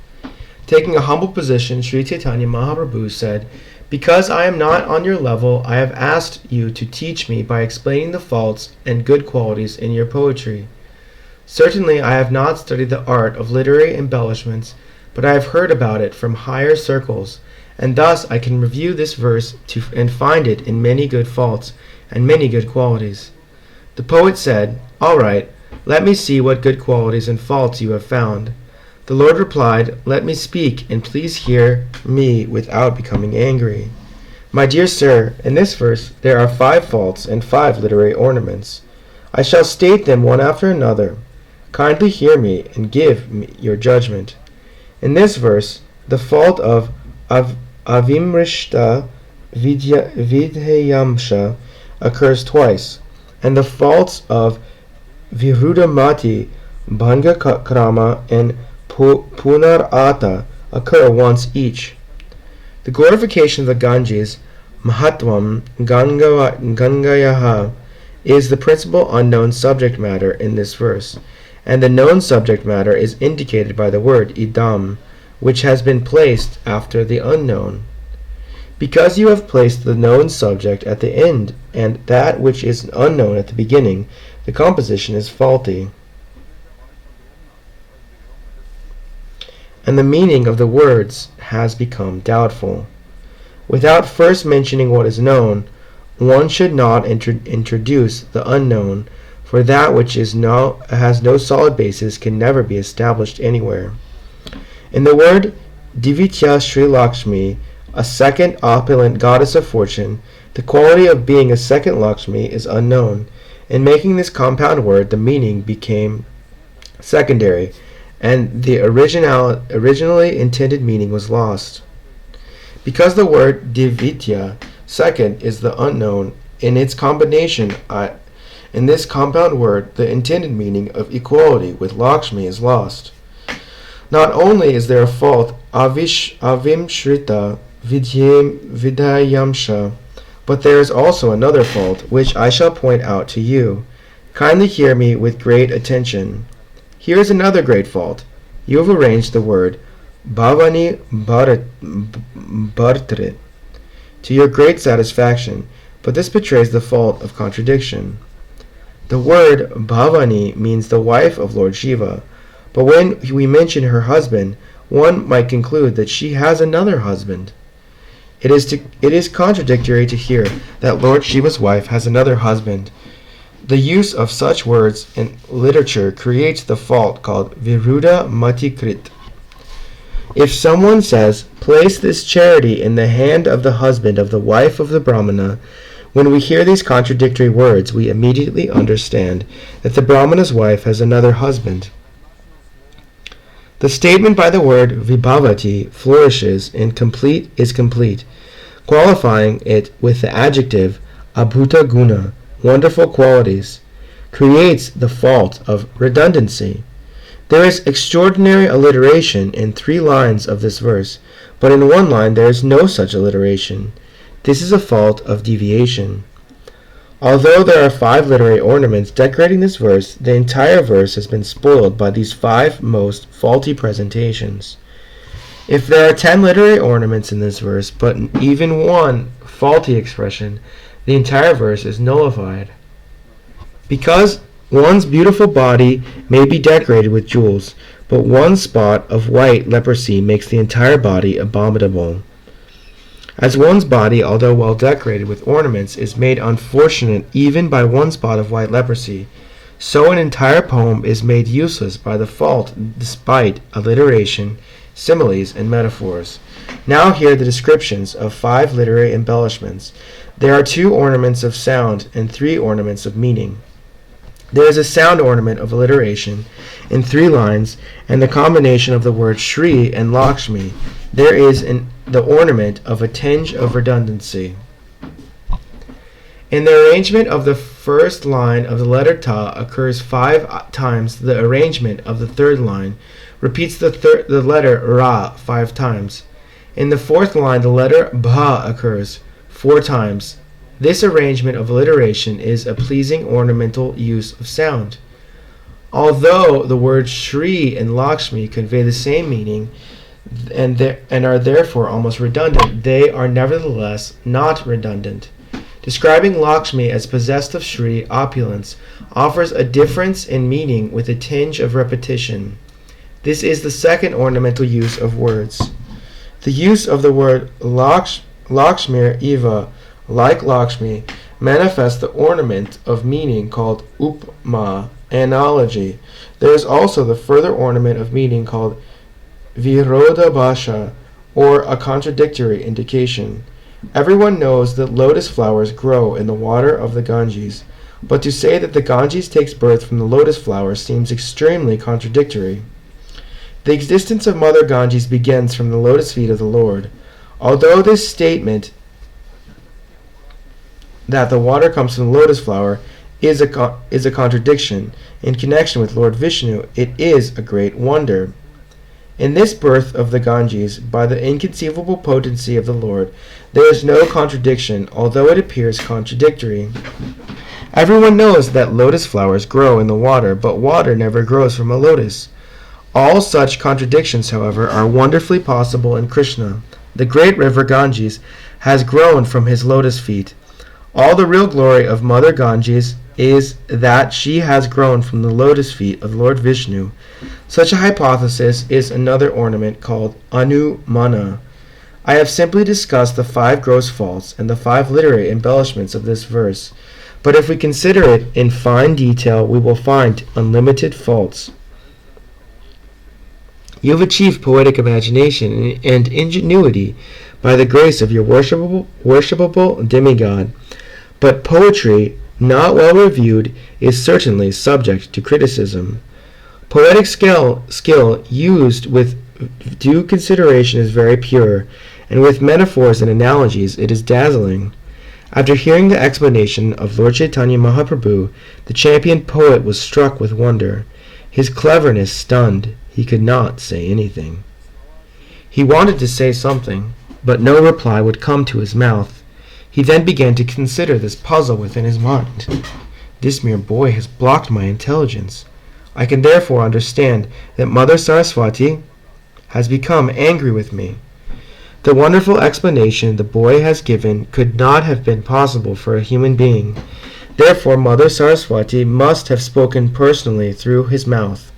Taking a humble position, Sri Caitanya Mahaprabhu said, because I am not on your level, I have asked you to teach me by explaining the faults and good qualities in your poetry. Certainly I have not studied the art of literary embellishments, but I have heard about it from higher circles, and thus I can review this verse and find it in many good faults and many good qualities. The poet said, all right, let me see what good qualities and faults you have found. The Lord replied, let me speak, and please hear me without becoming angry. My dear sir, in this verse there are 5 faults and 5 literary ornaments. I shall state them one after another. Kindly hear me and give me your judgment. In this verse, the fault of avimrishta vidheyamsha occurs twice, and the faults of virudamati, bhangakrama, and punarata occur once each. The glorification of the Ganges, Mahatvam Gangayaha, is the principal unknown subject matter in this verse, and the known subject matter is indicated by the word idam, which has been placed after the unknown. Because you have placed the known subject at the end and that which is unknown at the beginning, the composition is faulty, and the meaning of the words has become doubtful. Without first mentioning what is known, one should not introduce the unknown, for that which has no solid basis can never be established anywhere. In the word Divitya Sri Lakshmi, a second opulent goddess of fortune, the quality of being a second Lakshmi is unknown. In making this compound word, the meaning became secondary, and the originally intended meaning was lost. Because the word Divitya, second, is the unknown, in its combination in this compound word, the intended meaning of equality with Lakshmi is lost. Not only is there a fault, avimshrita vidhayamsha, but there is also another fault, which I shall point out to you. Kindly hear me with great attention. Here is another great fault. You have arranged the word bhavani bhartrit to your great satisfaction, but this betrays the fault of contradiction. The word bhavani means the wife of Lord Shiva, But when we mention her husband, one might conclude that she has another husband. It is contradictory to hear that Lord Shiva's wife has another husband. The use of such words in literature creates the fault called Viruddha Matikrit. If someone says, "Place this charity in the hand of the husband of the wife of the Brahmana," when we hear these contradictory words, we immediately understand that the Brahmana's wife has another husband. The statement by the word vibhavati flourishes and is complete, qualifying it with the adjective abhuta guna, wonderful qualities, creates the fault of redundancy. There is extraordinary alliteration in 3 lines of this verse, but in 1 line there is no such alliteration. This is a fault of deviation. Although there are 5 literary ornaments decorating this verse, the entire verse has been spoiled by these 5 most faulty presentations. If there are 10 literary ornaments in this verse, but even 1 faulty expression, the entire verse is nullified. Because one's beautiful body may be decorated with jewels, but 1 spot of white leprosy makes the entire body abominable. As one's body, although well decorated with ornaments, is made unfortunate even by 1 spot of white leprosy, so an entire poem is made useless by the fault despite alliteration, similes, and metaphors. Now hear the descriptions of 5 literary embellishments. There are 2 ornaments of sound and 3 ornaments of meaning. There is a sound ornament of alliteration in 3 lines, and the combination of the word Shri and Lakshmi. There is the ornament of a tinge of redundancy. In the arrangement of the first line of the letter Ta occurs 5 times. The arrangement of the 3rd line repeats the letter Ra 5 times. In the 4th line, the letter Bha occurs 4 times. This arrangement of alliteration is a pleasing ornamental use of sound. Although the words Shri and Lakshmi convey the same meaning and are therefore almost redundant, they are nevertheless not redundant. Describing Lakshmi as possessed of Shri, opulence, offers a difference in meaning with a tinge of repetition. This is the 2nd ornamental use of words. The use of the word Lakshmir Eva, like Lakshmi, manifests the ornament of meaning called upma, analogy. There is also the further ornament of meaning called virodha bhasha, or a contradictory indication. Everyone knows that lotus flowers grow in the water of the Ganges, but to say that the Ganges takes birth from the lotus flower seems extremely contradictory. The existence of Mother Ganges begins from the lotus feet of the Lord. Although this statement that the water comes from the lotus flower is a contradiction, in connection with Lord Vishnu, it is a great wonder. In this birth of the Ganges, by the inconceivable potency of the Lord, there is no contradiction, although it appears contradictory. Everyone knows that lotus flowers grow in the water, but water never grows from a lotus. All such contradictions, however, are wonderfully possible in Krishna. The great river Ganges has grown from his lotus feet. All the real glory of Mother Ganges is that she has grown from the lotus feet of Lord Vishnu. Such a hypothesis is another ornament called Anumana. I have simply discussed the 5 gross faults and the 5 literary embellishments of this verse, but if we consider it in fine detail, we will find unlimited faults. You have achieved poetic imagination and ingenuity by the grace of your worshipable demigod, but poetry, not well reviewed, is certainly subject to criticism. Poetic skill used with due consideration is very pure, and with metaphors and analogies it is dazzling. After hearing the explanation of Lord Caitanya Mahaprabhu, the champion poet was struck with wonder. His cleverness stunned. He could not say anything. He wanted to say something, but no reply would come to his mouth. He then began to consider this puzzle within his mind. This mere boy has blocked my intelligence. I can therefore understand that Mother Saraswati has become angry with me. The wonderful explanation the boy has given could not have been possible for a human being. Therefore Mother Saraswati must have spoken personally through his mouth.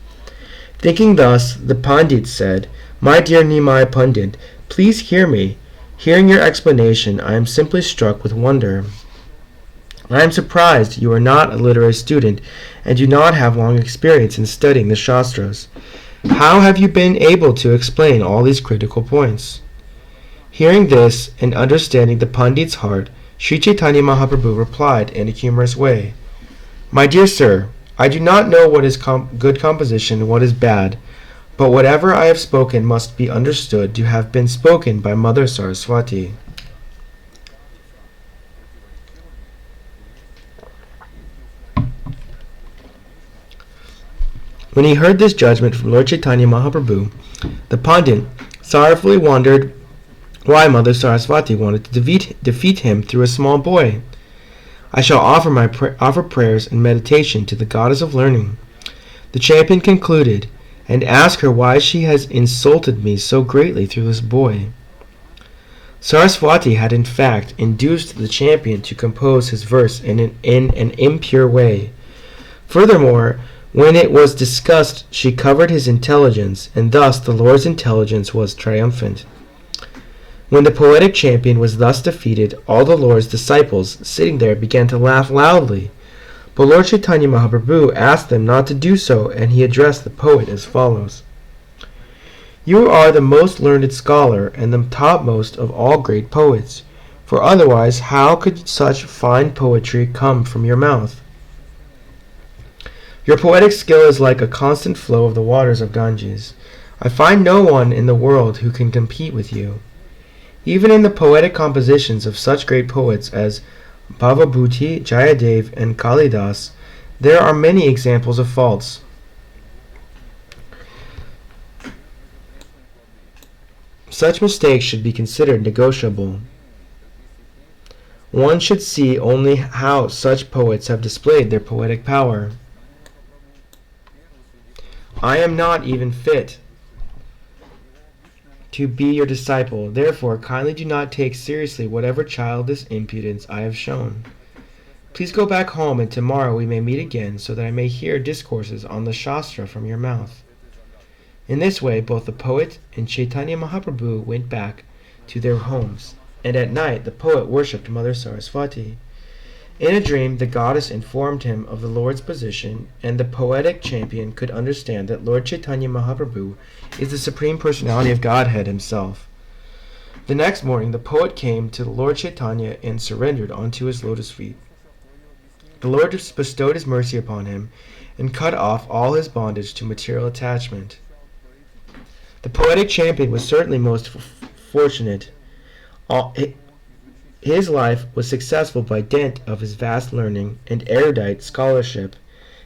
Thinking thus, the Pandit said, "My dear Nimai Pandit, please hear me. Hearing your explanation, I am simply struck with wonder. I am surprised you are not a literary student and do not have long experience in studying the Shastras. How have you been able to explain all these critical points?" Hearing this and understanding the Pandit's heart, Sri Chaitanya Mahaprabhu replied in a humorous way, "My dear sir, I do not know what is good composition and what is bad, but whatever I have spoken must be understood to have been spoken by Mother Saraswati." When he heard this judgment from Lord Chaitanya Mahaprabhu, the Pandit sorrowfully wondered why Mother Saraswati wanted to defeat him through a small boy. "I shall offer prayers and meditation to the goddess of learning," the champion concluded, "and ask her why she has insulted me so greatly through this boy." Saraswati had in fact induced the champion to compose his verse in an impure way. Furthermore, when it was discussed, she covered his intelligence, and thus the Lord's intelligence was triumphant. When the poetic champion was thus defeated, all the Lord's disciples sitting there began to laugh loudly. But Lord Chaitanya Mahaprabhu asked them not to do so, and he addressed the poet as follows: "You are the most learned scholar and the topmost of all great poets, for otherwise how could such fine poetry come from your mouth? Your poetic skill is like a constant flow of the waters of Ganges. I find no one in the world who can compete with you. Even in the poetic compositions of such great poets as Bhavabhuti, Jayadev, and Kalidas, there are many examples of faults. Such mistakes should be considered negotiable. One should see only how such poets have displayed their poetic power. I am not even fit to be your disciple, therefore kindly do not take seriously whatever childish impudence I have shown. Please go back home, and tomorrow we may meet again, so that I may hear discourses on the Shastra from your mouth." In this way, both the poet and Chaitanya Mahaprabhu went back to their homes, and at night the poet worshipped Mother Saraswati. In a dream, the goddess informed him of the Lord's position, and the poetic champion could understand that Lord Chaitanya Mahaprabhu is the Supreme Personality of Godhead himself. The next morning, the poet came to the Lord Chaitanya and surrendered onto his lotus feet. The Lord bestowed his mercy upon him and cut off all his bondage to material attachment. The poetic champion was certainly most fortunate. His life was successful by dint of his vast learning and erudite scholarship,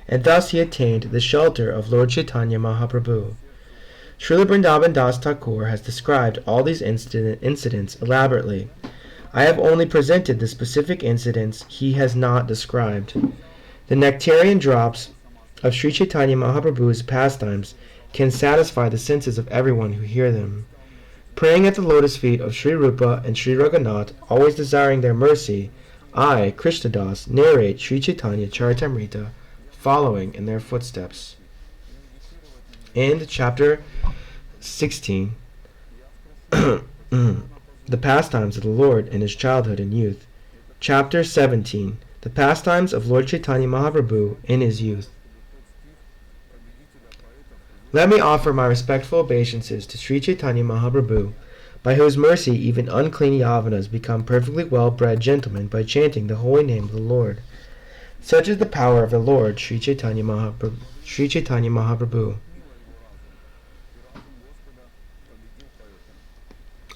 and thus he attained the shelter of Lord Chaitanya Mahaprabhu. Srila Vrindavan Das Thakur has described all these incidents elaborately. I have only presented the specific incidents he has not described. The nectarian drops of Sri Chaitanya Mahaprabhu's pastimes can satisfy the senses of everyone who hear them. Praying at the lotus feet of Sri Rupa and Sri Raghunath, always desiring their mercy, I, Krishnadas, narrate Sri Caitanya Caritamrita, following in their footsteps. And chapter 16, the pastimes of the Lord in his childhood and youth. Chapter 17, the pastimes of Lord Chaitanya Mahaprabhu in his youth. Let me offer my respectful obeisances to Sri Chaitanya Mahaprabhu, by whose mercy even unclean Yavanas become perfectly well-bred gentlemen by chanting the holy name of the Lord. Such is the power of the Lord Sri Chaitanya Mahaprabhu. Sri Chaitanya Mahaprabhu.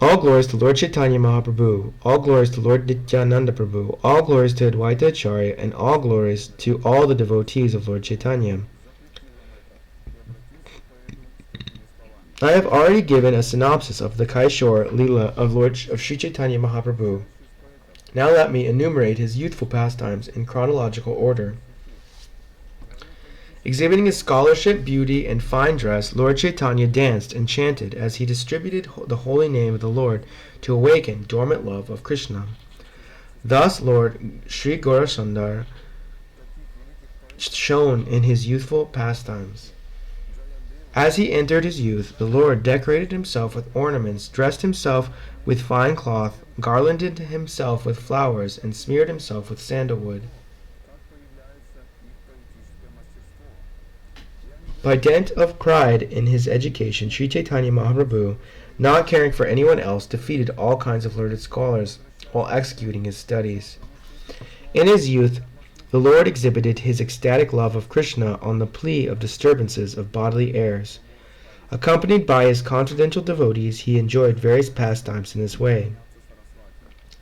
All glories to Lord Chaitanya Mahaprabhu, all glories to Lord Nityananda Prabhu, all glories to Advaita Acharya, and all glories to all the devotees of Lord Chaitanya. I have already given a synopsis of the Kaishore Lila of Sri Chaitanya Mahaprabhu. Now let me enumerate his youthful pastimes in chronological order. Exhibiting his scholarship, beauty, and fine dress, Lord Chaitanya danced and chanted as he distributed the holy name of the Lord to awaken dormant love of Krishna. Thus Lord Sri Gaurasundar shone in his youthful pastimes. As he entered his youth, the Lord decorated himself with ornaments, dressed himself with fine cloth, garlanded himself with flowers, and smeared himself with sandalwood. By dint of pride in his education, Sri Caitanya Mahaprabhu, not caring for anyone else, defeated all kinds of learned scholars while executing his studies. In his youth, the Lord exhibited his ecstatic love of Krishna on the plea of disturbances of bodily airs. Accompanied by his confidential devotees, he enjoyed various pastimes in this way.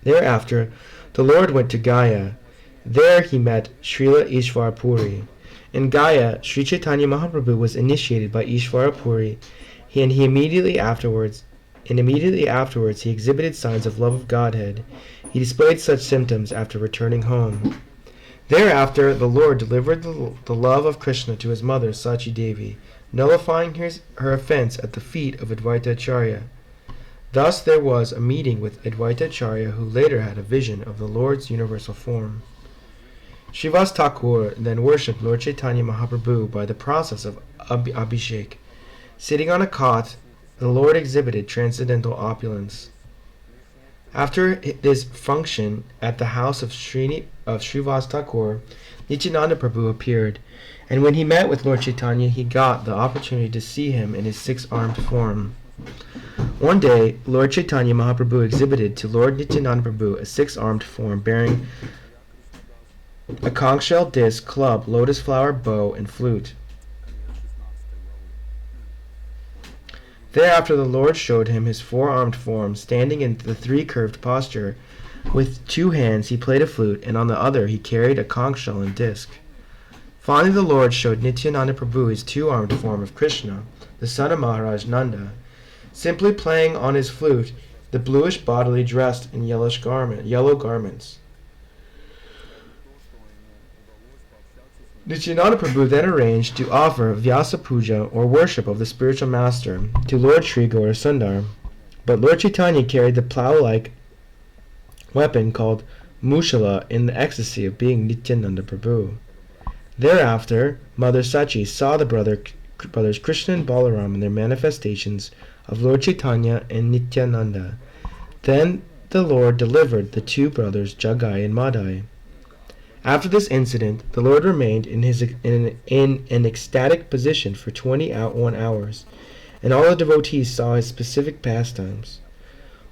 Thereafter, the Lord went to Gaya. There he met Srila Ishwar Puri. In Gaya, Sri Chaitanya Mahaprabhu was initiated by Ishwara Puri, and immediately afterwards he exhibited signs of love of Godhead. He displayed such symptoms after returning home. Thereafter, the Lord delivered the love of Krishna to his mother, Sachi Devi, nullifying her offense at the feet of Advaita Acharya. Thus there was a meeting with Advaita Acharya, who later had a vision of the Lord's universal form. Srivas Thakur then worshipped Lord Chaitanya Mahaprabhu by the process of Abhishek. Sitting on a cot, the Lord exhibited transcendental opulence. After this function at the house of Srivas Thakur, Nityananda Prabhu appeared, and when he met with Lord Chaitanya, he got the opportunity to see him in his six-armed form. One day, Lord Chaitanya Mahaprabhu exhibited to Lord Nityananda Prabhu a six-armed form bearing a conch shell disc, club, lotus flower, bow, and flute. Thereafter the Lord showed him his four-armed form, standing in the three-curved posture. With two hands he played a flute, and on the other he carried a conch shell and disc. Finally the Lord showed Nityananda Prabhu his two-armed form of Krishna, the son of Maharaj Nanda, simply playing on his flute, the bluish bodily dressed in yellow garments. Nityananda Prabhu then arranged to offer Vyasa Puja, or worship of the spiritual master, to Lord Sri Gaurasundar. But Lord Chaitanya carried the plough-like weapon called Mushala in the ecstasy of being Nityananda Prabhu. Thereafter, Mother Sachi saw the brothers Krishna and Balaram in their manifestations of Lord Chaitanya and Nityananda. Then the Lord delivered the two brothers Jagai and Madai. After this incident, the Lord remained in an ecstatic position for 21 hours, and all the devotees saw his specific pastimes.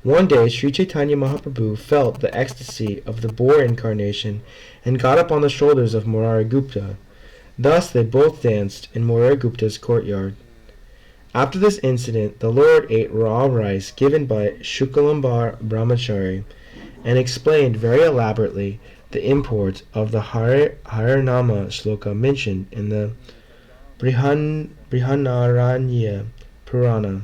One day, Sri Chaitanya Mahaprabhu felt the ecstasy of the boar incarnation and got up on the shoulders of Murari Gupta. Thus they both danced in Murari Gupta's courtyard. After this incident, the Lord ate raw rice given by Shukalambar Brahmachari and explained very elaborately the import of the Harinama shloka mentioned in the Brihanaranya Purana.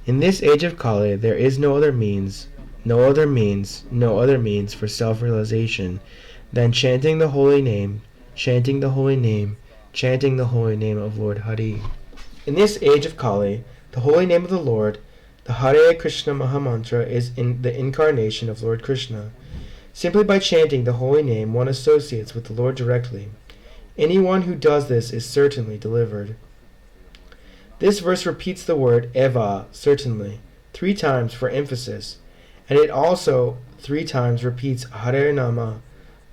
In this age of Kali, there is no other means for self-realization than chanting the holy name, chanting the holy name, chanting the holy name of Lord Hari. In this age of Kali, the holy name of the Lord, the Hare Krishna Mahamantra, is in the incarnation of Lord Krishna. Simply by chanting the holy name, one associates with the Lord directly. Anyone who does this is certainly delivered. This verse repeats the word eva, certainly, 3 times for emphasis, and it also 3 times repeats Hare Nama,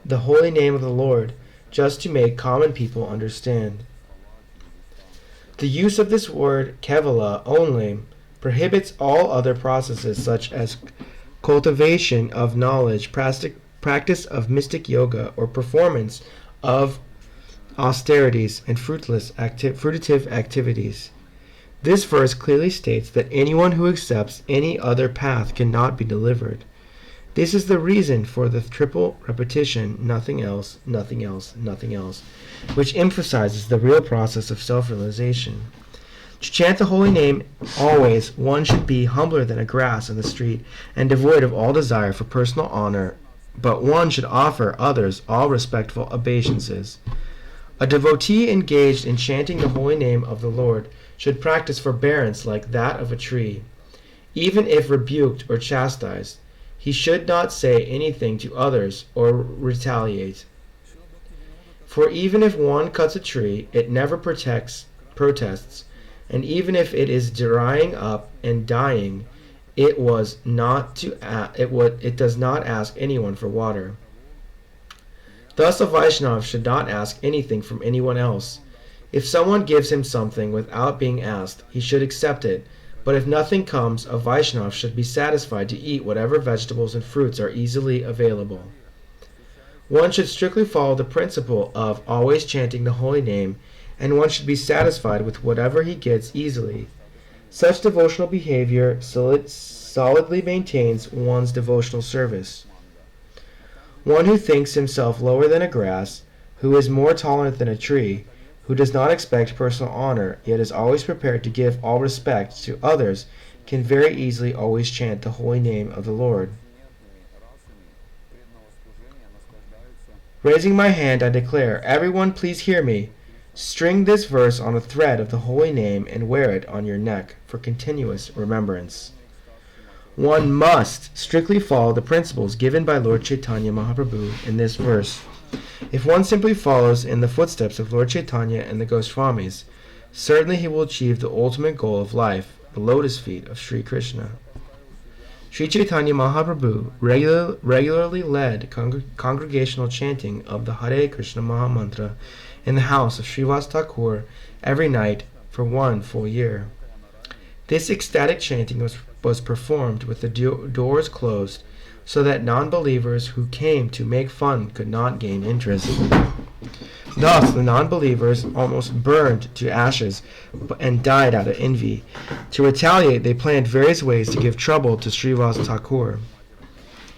the holy name of the Lord, just to make common people understand. The use of this word kevala only prohibits all other processes such as cultivation of knowledge, practice of mystic yoga, or performance of austerities and fruitive activities. This verse clearly states that anyone who accepts any other path cannot be delivered. This is the reason for the triple repetition, nothing else, nothing else, nothing else, which emphasizes the real process of self-realization. To chant the holy name always, one should be humbler than a grass in the street and devoid of all desire for personal honor, but one should offer others all respectful obeisances. A devotee engaged in chanting the holy name of the Lord should practice forbearance like that of a tree. Even if rebuked or chastised, he should not say anything to others or retaliate. For even if one cuts a tree, it never protests, and even if it is drying up and dying, it does not ask anyone for water. Thus a Vaishnava should not ask anything from anyone else. If someone gives him something without being asked, he should accept it. But if nothing comes, a Vaishnava should be satisfied to eat whatever vegetables and fruits are easily available. One should strictly follow the principle of always chanting the holy name, and one should be satisfied with whatever he gets easily. Such devotional behavior solidly maintains one's devotional service. One who thinks himself lower than a grass, who is more tolerant than a tree, who does not expect personal honor, yet is always prepared to give all respect to others, can very easily always chant the holy name of the Lord. Raising my hand, I declare, everyone please hear me. String this verse on a thread of the holy name and wear it on your neck for continuous remembrance. One must strictly follow the principles given by Lord Caitanya Mahaprabhu in this verse. If one simply follows in the footsteps of Lord Caitanya and the Goswamis, certainly he will achieve the ultimate goal of life, the lotus feet of Sri Krishna. Sri Chaitanya Mahaprabhu regularly led congregational chanting of the Hare Krishna Mahamantra in the house of Srivas Thakur every night for 1 full year. This ecstatic chanting was performed with the doors closed, so that non-believers who came to make fun could not gain interest. Thus, the non-believers almost burned to ashes and died out of envy. To retaliate, they planned various ways to give trouble to Srivas Thakur.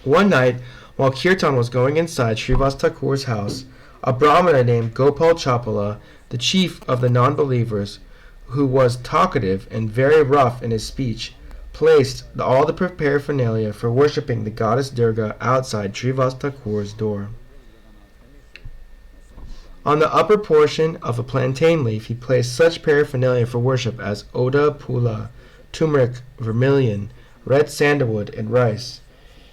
One night, while Kirtan was going inside Srivas Thakur's house, a Brahmana named Gopal Chapala, the chief of the non-believers, who was talkative and very rough in his speech, placed all the paraphernalia for worshipping the goddess Durga outside Srivas Thakur's door. On the upper portion of a plantain leaf he placed such paraphernalia for worship as oda, pula, turmeric, vermilion, red sandalwood, and rice.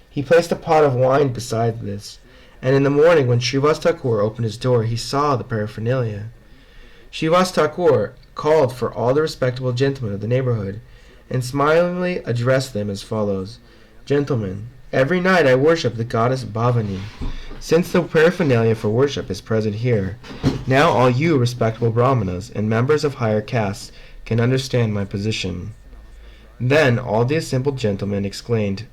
He placed a pot of wine beside this, and in the morning when Srivas Thakur opened his door he saw the paraphernalia. Srivas Thakur called for all the respectable gentlemen of the neighborhood, and smilingly addressed them as follows: Gentlemen, every night I worship the goddess Bhavani. Since the paraphernalia for worship is present here, now all you respectable brahmanas and members of higher castes can understand my position. Then all the assembled gentlemen exclaimed,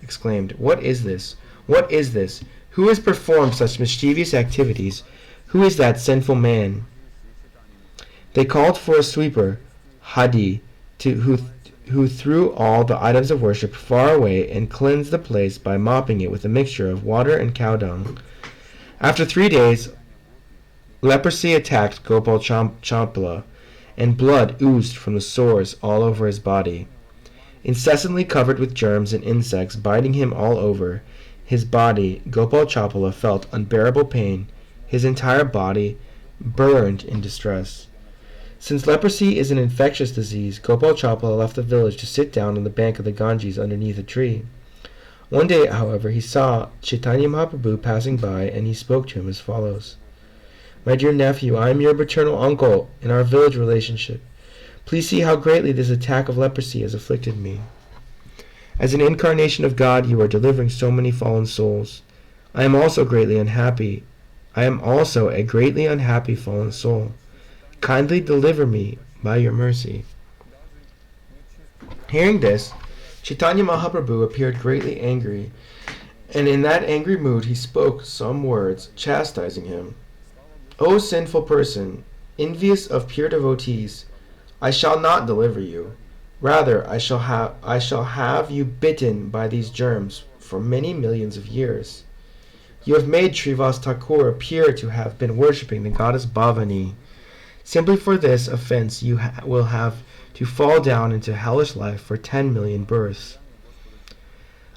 What is this? What is this? Who has performed such mischievous activities? Who is that sinful man? They called for a sweeper, Hadi, who threw all the items of worship far away and cleansed the place by mopping it with a mixture of water and cow dung. After 3 days, leprosy attacked Gopal Champala, and blood oozed from the sores all over his body. Incessantly covered with germs and insects biting him all over his body, Gopal Champala felt unbearable pain. His entire body burned in distress. Since leprosy is an infectious disease, Gopal Champala left the village to sit down on the bank of the Ganges underneath a tree. One day, however, he saw Caitanya Mahaprabhu passing by, and he spoke to him as follows: My dear nephew, I am your paternal uncle in our village relationship. Please see how greatly this attack of leprosy has afflicted me. As an incarnation of God, you are delivering so many fallen souls. I am also a greatly unhappy fallen soul. Kindly deliver me by your mercy. Hearing this, Caitanya Mahaprabhu appeared greatly angry, and in that angry mood he spoke some words, chastising him. O sinful person, envious of pure devotees, I shall not deliver you. Rather, I shall have you bitten by these germs for many millions of years. You have made Srivas Thakur appear to have been worshipping the goddess Bhavani. Simply for this offense you will have to fall down into hellish life for 10 million births.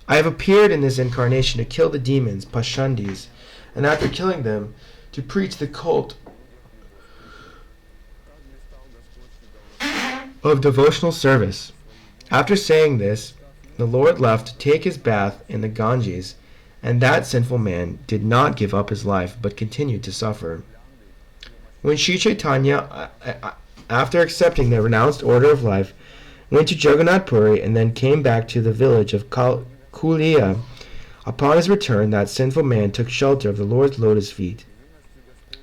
I have appeared in this incarnation to kill the demons, Pashandis, and after killing them, to preach the cult of devotional service. After saying this, the Lord left to take his bath in the Ganges, and that sinful man did not give up his life, but continued to suffer. When Sri Chaitanya, after accepting the renounced order of life, went to Jagannath Puri and then came back to the village of Kulia, upon his return, that sinful man took shelter of the Lord's lotus feet.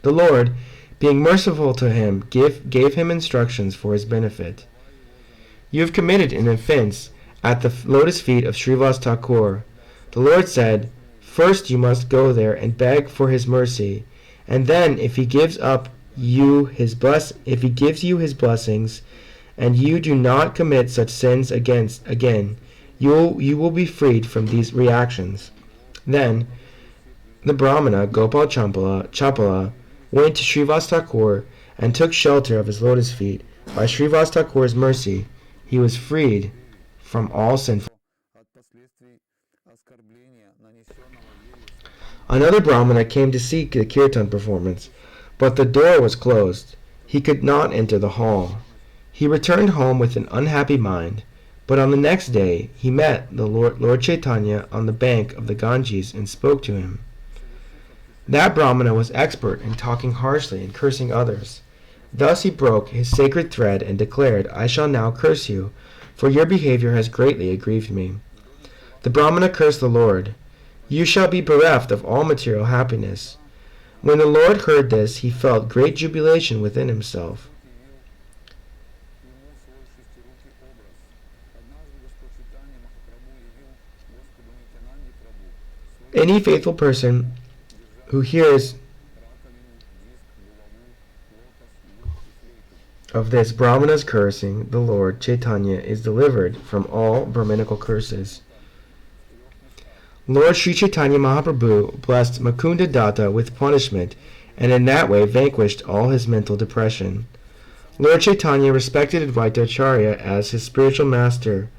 The Lord, being merciful to him, gave him instructions for his benefit. You have committed an offense at the lotus feet of Srivas Thakur. The Lord said, first you must go there and beg for his mercy, and then if he gives you his blessings, and you do not commit such sins again, you will be freed from these reactions. Then the Brahmana Gopal Chapala went to Srivas Thakur and took shelter of his lotus feet. By Srivas Thakur's mercy, he was freed from all sinful. Another Brahmana came to see the kirtan performance, but the door was closed. He could not enter the hall. He returned home with an unhappy mind, but on the next day he met the Lord Chaitanya on the bank of the Ganges and spoke to him. That Brahmana was expert in talking harshly and cursing others. Thus he broke his sacred thread and declared, I shall now curse you, for your behavior has greatly aggrieved me. The Brahmana cursed the Lord. You shall be bereft of all material happiness. When the Lord heard this, he felt great jubilation within himself. Any faithful person who hears of this Brahmana's cursing the Lord Chaitanya is delivered from all Brahminical curses. Lord Sri Chaitanya Mahaprabhu blessed Mukunda Datta with punishment and in that way vanquished all his mental depression. Lord Chaitanya respected Advaita Acharya as his spiritual master,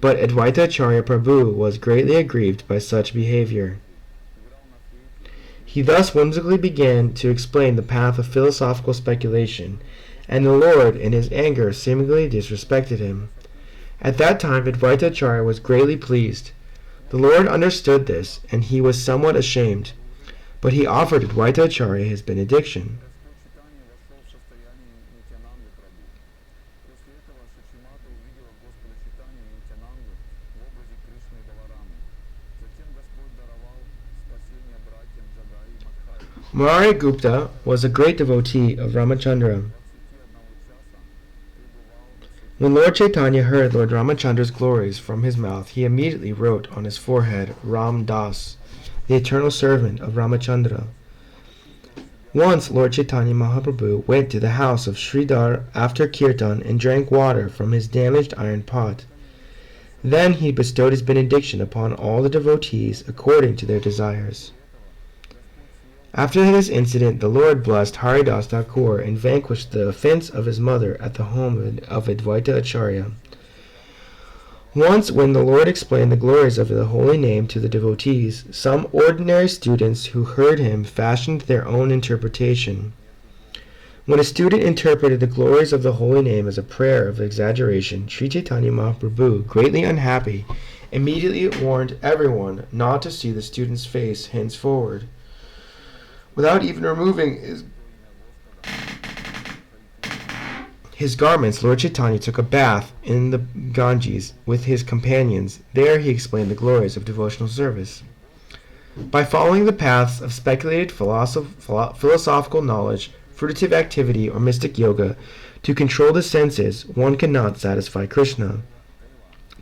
but Advaita Acharya Prabhu was greatly aggrieved by such behavior. He thus whimsically began to explain the path of philosophical speculation, and the Lord, in his anger, seemingly disrespected him. At that time Advaita Acharya was greatly pleased. The Lord understood this, and he was somewhat ashamed, but he offered Advaita Acharya his benediction. Murari Gupta was a great devotee of Ramachandra. When Lord Chaitanya heard Lord Ramachandra's glories from his mouth, he immediately wrote on his forehead, Ram Das, the eternal servant of Ramachandra. Once Lord Chaitanya Mahaprabhu went to the house of Sridhar after kirtan and drank water from his damaged iron pot. Then he bestowed his benediction upon all the devotees according to their desires. After this incident, the Lord blessed Haridas Thakur and vanquished the offense of his mother at the home of Advaita Acharya. Once, when the Lord explained the glories of the holy name to the devotees, some ordinary students who heard him fashioned their own interpretation. When a student interpreted the glories of the holy name as a prayer of exaggeration, Sri Chaitanya Mahaprabhu, greatly unhappy, immediately warned everyone not to see the student's face henceforward. Without even removing his garments, Lord Chaitanya took a bath in the Ganges with his companions. There he explained the glories of devotional service. By following the paths of speculated philosophical knowledge, fruitive activity, or mystic yoga to control the senses, one cannot satisfy Krishna,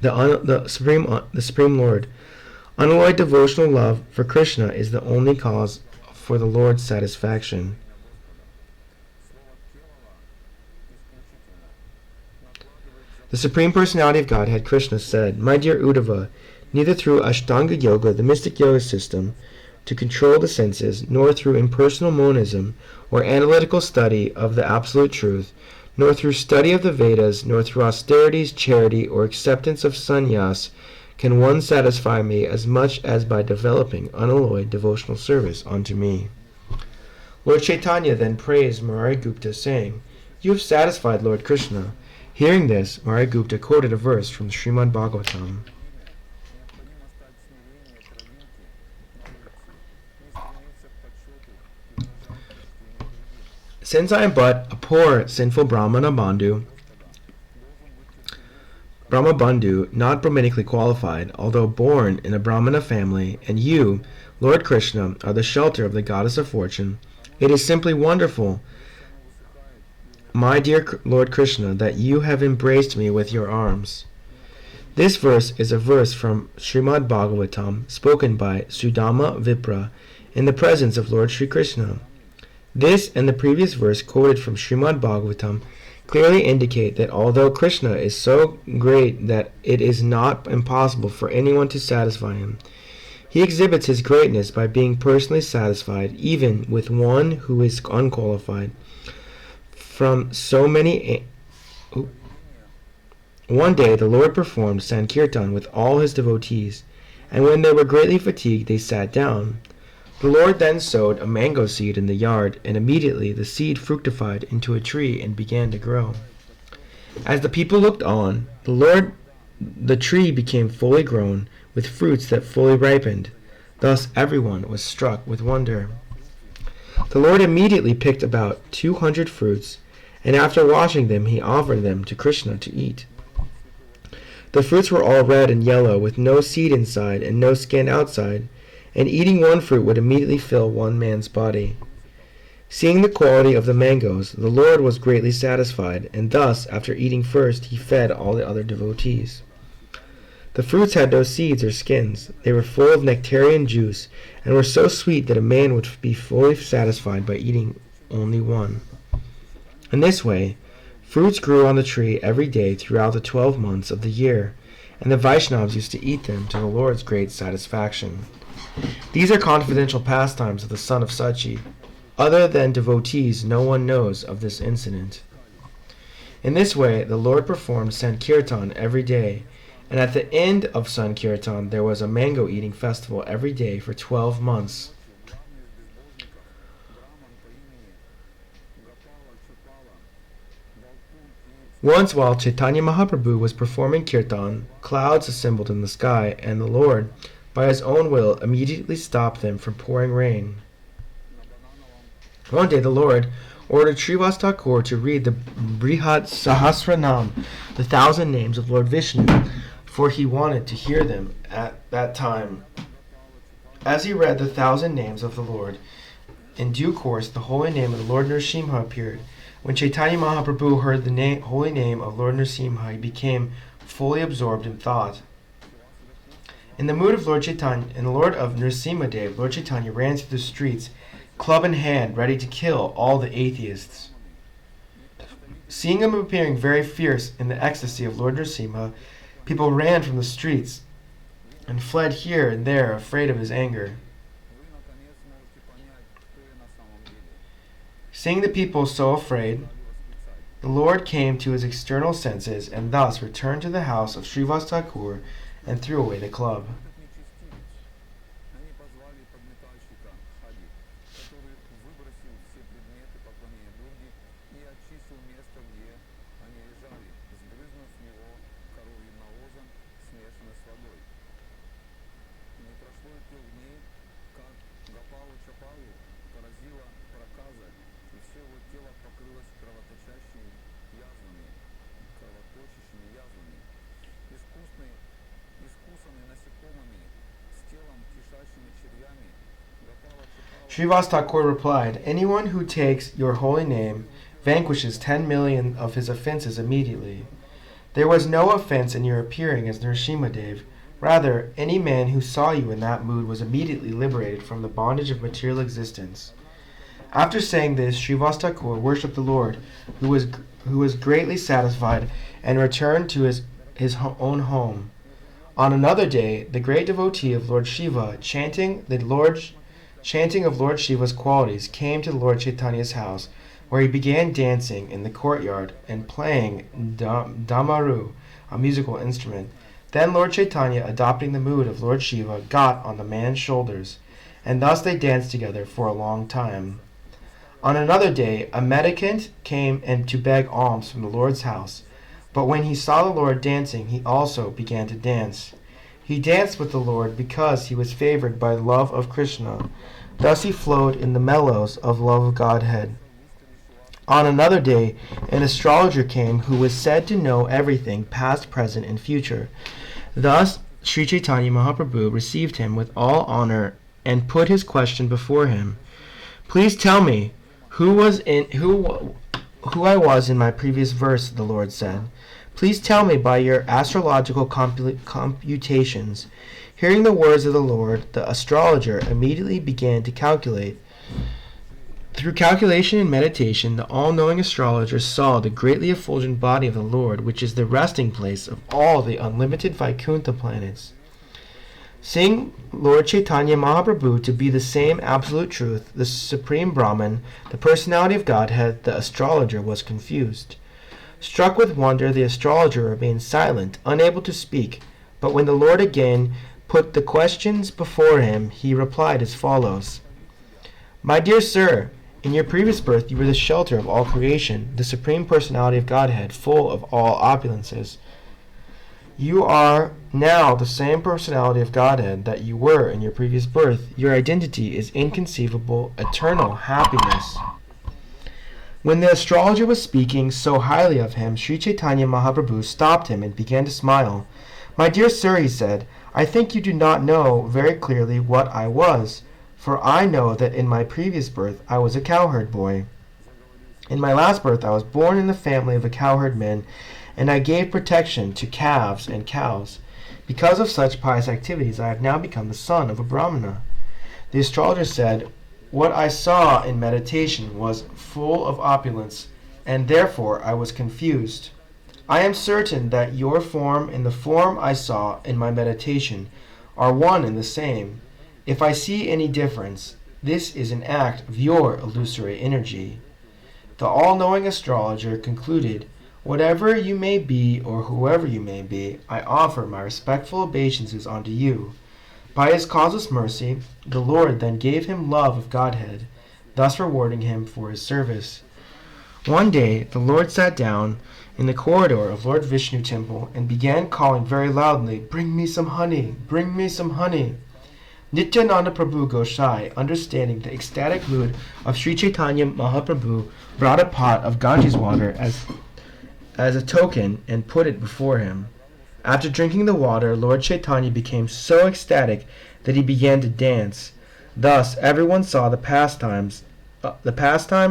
the Supreme Lord. Unalloyed devotional love for Krishna is the only cause for the Lord's satisfaction. The Supreme Personality of Godhead, Krishna, said, My dear Uddhava, neither through Ashtanga Yoga, the mystic yoga system, to control the senses, nor through impersonal monism, or analytical study of the absolute truth, nor through study of the Vedas, nor through austerities, charity, or acceptance of sannyas, can one satisfy me as much as by developing unalloyed devotional service unto me. Lord Chaitanya then praised Murari Gupta, saying, You have satisfied Lord Krishna. Hearing this, Murari Gupta quoted a verse from Srimad Bhagavatam. Since I am but a poor, sinful Brahmabandhu, not Brahmanically qualified, although born in a Brahmana family, and you, Lord Krishna, are the shelter of the goddess of fortune, it is simply wonderful, my dear Lord Krishna, that you have embraced me with your arms. This verse is a verse from Srimad Bhagavatam, spoken by Sudama Vipra in the presence of Lord Sri Krishna. This and the previous verse quoted from Srimad Bhagavatam clearly indicate that although Krishna is so great that it is not impossible for anyone to satisfy him, he exhibits his greatness by being personally satisfied even with one who is unqualified. One day the Lord performed Sankirtan with all his devotees, and when they were greatly fatigued they sat down. The Lord then sowed a mango seed in the yard, and immediately the seed fructified into a tree and began to grow. As the people looked on, the tree became fully grown, with fruits that fully ripened. Thus everyone was struck with wonder. The Lord immediately picked about 200 fruits, and after washing them he offered them to Krishna to eat. The fruits were all red and yellow, with no seed inside and no skin outside, and eating one fruit would immediately fill one man's body. Seeing the quality of the mangoes, the Lord was greatly satisfied, and thus, after eating first, he fed all the other devotees. The fruits had no seeds or skins. They were full of nectarian juice, and were so sweet that a man would be fully satisfied by eating only one. In this way, fruits grew on the tree every day throughout the 12 months of the year, and the Vaishnavas used to eat them to the Lord's great satisfaction. These are confidential pastimes of the son of Sachi. Other than devotees, no one knows of this incident. In this way, the Lord performed Sankirtan every day, and at the end of Sankirtan there was a mango-eating festival every day for 12 months. Once while Caitanya Mahaprabhu was performing kirtan, clouds assembled in the sky, and the Lord, by his own will, immediately stopped them from pouring rain. One day the Lord ordered Srivas Thakur to read the Brihad Sahasranam, the 1,000 names of Lord Vishnu, for he wanted to hear them at that time. As he read the 1,000 names of the Lord, in due course the holy name of the Lord Nrsimha appeared. When Caitanya Mahaprabhu heard the holy name of Lord Nrsimha, he became fully absorbed in thought. In the mood of Lord Chaitanya and the Lord of Nrsimha Dev, Lord Chaitanya ran through the streets, club in hand, ready to kill all the atheists. Seeing him appearing very fierce in the ecstasy of Lord Nrsimha, people ran from the streets and fled here and there, afraid of his anger. Seeing the people so afraid, the Lord came to his external senses and thus returned to the house of Srivas Thakur and threw away the club. Srivas Thakur replied, "Anyone who takes your holy name vanquishes 10 million of his offenses immediately. There was no offense in your appearing as Nrsimha Dev. Rather, any man who saw you in that mood was immediately liberated from the bondage of material existence." After saying this, Srivas Thakur worshipped the Lord, who was greatly satisfied, and returned to his own home. On another day, the great devotee of Lord Shiva, chanting of Lord Shiva's qualities, came to Lord Chaitanya's house, where he began dancing in the courtyard and playing damaru, a musical instrument. Then Lord Chaitanya, adopting the mood of Lord Shiva, got on the man's shoulders, and thus they danced together for a long time. On another day, a mendicant came to beg alms from the Lord's house, but when he saw the Lord dancing, he also began to dance. He danced with the Lord because he was favored by love of Krishna. Thus he flowed in the mellows of love of Godhead. On another day, an astrologer came who was said to know everything, past, present, and future. Thus, Sri Chaitanya Mahaprabhu received him with all honor and put his question before him. Please tell me who I was in my previous verse, the Lord said. Please tell me by your astrological computations. Hearing the words of the Lord, the astrologer immediately began to calculate. Through calculation and meditation, the all-knowing astrologer saw the greatly effulgent body of the Lord, which is the resting place of all the unlimited Vaikuntha planets. Seeing Lord Chaitanya Mahaprabhu to be the same absolute truth, the supreme Brahman, the personality of Godhead, the astrologer was confused. Struck with wonder, the astrologer remained silent, unable to speak, but when the Lord again put the questions before him, he replied as follows. My dear sir, in your previous birth you were the shelter of all creation, the supreme personality of Godhead, full of all opulences. You are now the same personality of Godhead that you were in your previous birth. Your identity is inconceivable, eternal happiness. When the astrologer was speaking so highly of him, Sri Chaitanya Mahaprabhu stopped him and began to smile. My dear sir, he said, I think you do not know very clearly what I was, for I know that in my previous birth I was a cowherd boy. In my last birth I was born in the family of a cowherd man, and I gave protection to calves and cows. Because of such pious activities, I have now become the son of a Brahmana. The astrologer said, what I saw in meditation was full of opulence, and therefore I was confused. I am certain that your form and the form I saw in my meditation are one and the same. If I see any difference, this is an act of your illusory energy. The all-knowing astrologer concluded, whatever you may be or whoever you may be, I offer my respectful obeisances unto you. By his causeless mercy, the Lord then gave him love of Godhead, thus rewarding him for his service. One day, the Lord sat down in the corridor of Lord Vishnu temple and began calling very loudly, Bring me some honey! Bring me some honey! Nityananda Prabhu Gosai, understanding the ecstatic mood of Sri Chaitanya Mahaprabhu, brought a pot of Ganges water as a token and put it before him. After drinking the water, Lord Chaitanya became so ecstatic that he began to dance. Thus, everyone saw the pastime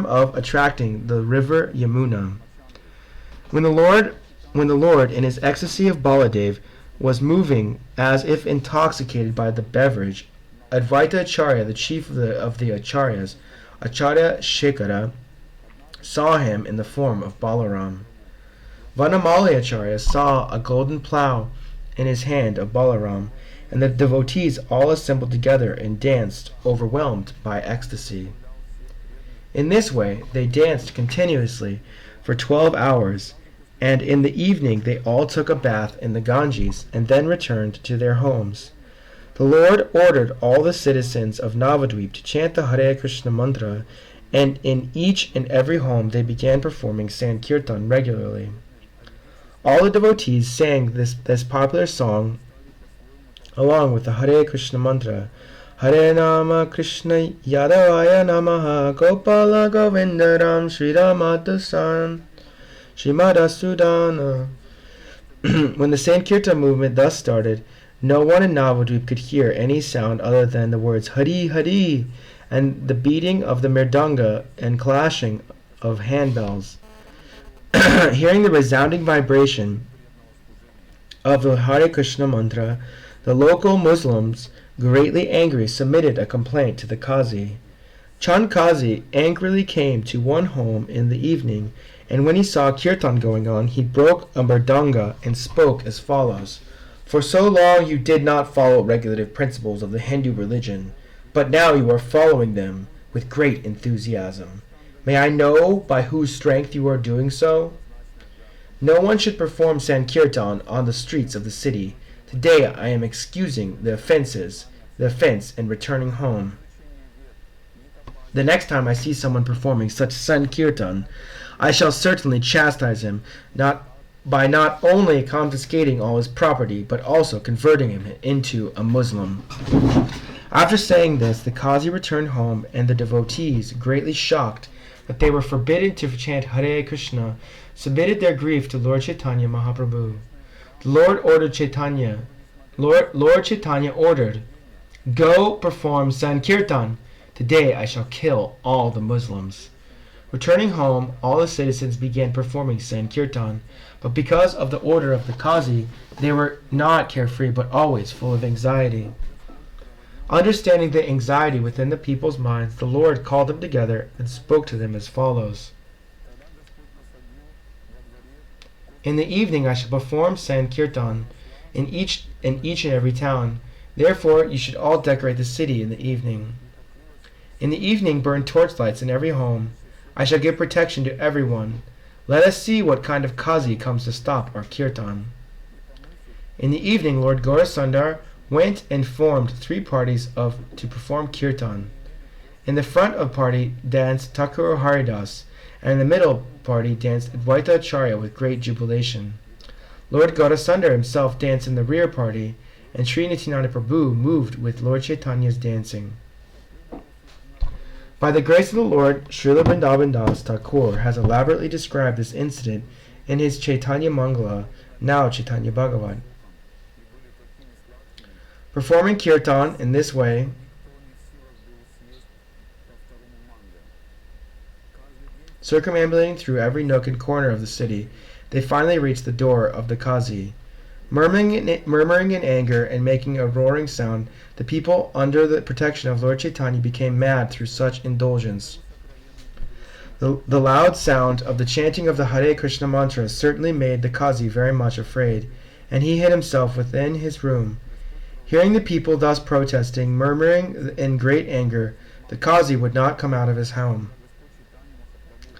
of attracting the river Yamuna. When the Lord, in his ecstasy of Baladev, was moving as if intoxicated by the beverage, Advaita Acharya, the chief of the Acharyas, Acharya Shekhara, saw him in the form of Balaram. Vanamali Acharya saw a golden plough in his hand of Balaram, and the devotees all assembled together and danced, overwhelmed by ecstasy. In this way they danced continuously for 12 hours, and in the evening they all took a bath in the Ganges and then returned to their homes. The Lord ordered all the citizens of Navadvip to chant the Hare Krishna mantra, and in each and every home they began performing Sankirtan regularly. All the devotees sang this popular song along with the Hare Krishna mantra. Hare Nama Krishna Yadavaya Namaha Gopala Govindaram Sri Ramadasan Srimada Sudana. When the Sankirtan movement thus started, no one in Navadvip could hear any sound other than the words Hari Hari and the beating of the mridanga and clashing of handbells. Hearing the resounding vibration of the Hare Krishna mantra, the local Muslims, greatly angry, submitted a complaint to the Qazi. Chand Qazi angrily came to one home in the evening, and when he saw kirtan going on, he broke a mridanga and spoke as follows. For so long you did not follow regulative principles of the Hindu religion, but now you are following them with great enthusiasm. May I know by whose strength you are doing so? No one should perform Sankirtan on the streets of the city. Today I am excusing the offense and returning home. The next time I see someone performing such Sankirtan, I shall certainly chastise him, not only confiscating all his property, but also converting him into a Muslim. After saying this, the Qazi returned home, and the devotees, greatly shocked, that they were forbidden to chant Hare Krishna, submitted their grief to Lord Chaitanya Mahaprabhu. The Lord Chaitanya ordered, "Go perform Sankirtan. Today I shall kill all the Muslims." Returning home, all the citizens began performing Sankirtan, but because of the order of the Qazi, they were not carefree but always full of anxiety. Understanding the anxiety within the people's minds, the Lord called them together and spoke to them as follows. In the evening I shall perform Sankirtan in each and every town. Therefore you should all decorate the city in the evening. In the evening burn torchlights in every home. I shall give protection to everyone. Let us see what kind of Qazi comes to stop our kirtan. In the evening Lord Gaurasundar went and formed 3 parties to perform kirtan. In the front of party danced Thakur Haridas, and in the middle party danced Advaita Acharya with great jubilation. Lord Gaurasundar himself danced in the rear party, and Sri Nityananda Prabhu moved with Lord Chaitanya's dancing. By the grace of the Lord, Srila Vrindavan Das Thakur has elaborately described this incident in his Chaitanya Mangala, now Chaitanya Bhagavat. Performing kirtan in this way, circumambulating through every nook and corner of the city, they finally reached the door of the Qazi. Murmuring in anger and making a roaring sound, the people under the protection of Lord Chaitanya became mad through such indulgence. The loud sound of the chanting of the Hare Krishna mantra certainly made the Qazi very much afraid, and he hid himself within his room. Hearing the people thus protesting, murmuring in great anger, the Qazi would not come out of his home.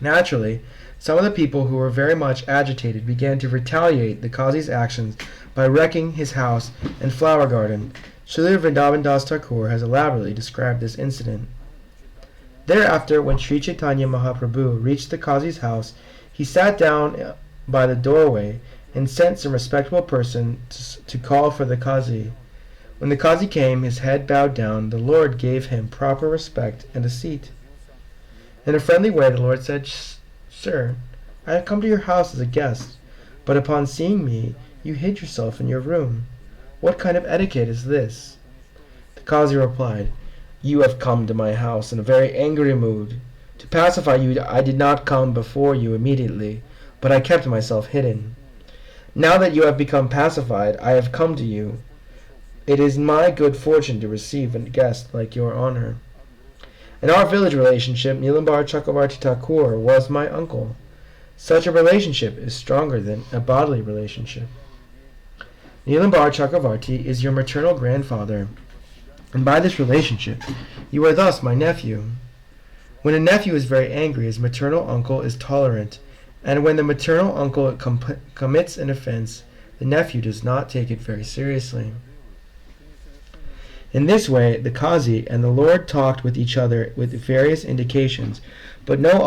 Naturally, some of the people who were very much agitated began to retaliate the Qazi's actions by wrecking his house and flower garden. Srila Vrindavan Das Thakur has elaborately described this incident. Thereafter, when Sri Chaitanya Mahaprabhu reached the Qazi's house, he sat down by the doorway and sent some respectable person to call for the Qazi. When the Qazi came, his head bowed down, the Lord gave him proper respect and a seat. In a friendly way, the Lord said, "Sir, I have come to your house as a guest, but upon seeing me, you hid yourself in your room. What kind of etiquette is this?" The Qazi replied, "You have come to my house in a very angry mood. To pacify you, I did not come before you immediately, but I kept myself hidden. Now that you have become pacified, I have come to you. It is my good fortune to receive a guest like your honor. In our village relationship, Nilambar Chakravarti Thakur was my uncle. Such a relationship is stronger than a bodily relationship. Nilambar Chakravarti is your maternal grandfather, and by this relationship, you are thus my nephew. When a nephew is very angry, his maternal uncle is tolerant, and when the maternal uncle commits an offense, the nephew does not take it very seriously." In this way, the Qazi and the Lord talked with each other with various indications, but no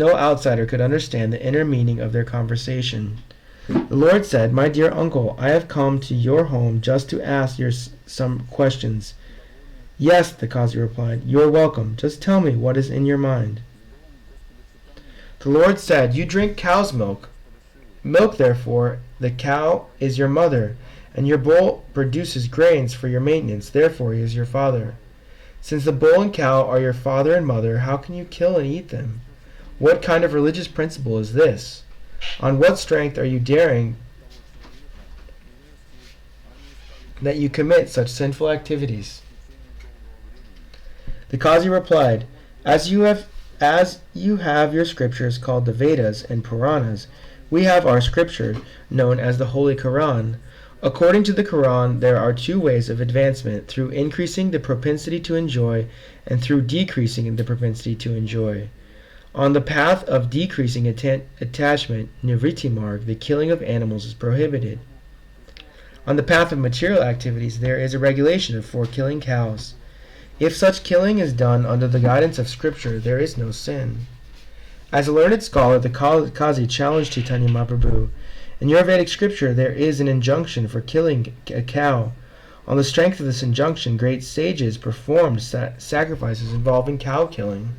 outsider could understand the inner meaning of their conversation. The Lord said, "My dear uncle, I have come to your home just to ask you some questions." "Yes," the Qazi replied, "you are welcome. Just tell me what is in your mind." The Lord said, "You drink cow's milk. Milk, therefore, the cow is your mother, and your bull produces grains for your maintenance, therefore he is your father. Since the bull and cow are your father and mother, how can you kill and eat them? What kind of religious principle is this? On what strength are you daring that you commit such sinful activities?" The Qazi replied, As you have your scriptures called the Vedas and Puranas, we have our scripture known as the Holy Quran. According to the Quran, there are 2 ways of advancement, through increasing the propensity to enjoy and through decreasing the propensity to enjoy. On the path of decreasing attachment, Nivritti Marg, the killing of animals is prohibited. On the path of material activities, there is a regulation for killing cows. If such killing is done under the guidance of Scripture, there is no sin. As a learned scholar, the Qazi challenged Chaitanya Mahaprabhu, "In your Vedic scripture there is an injunction for killing a cow. On the strength of this injunction, great sages performed sacrifices involving cow killing.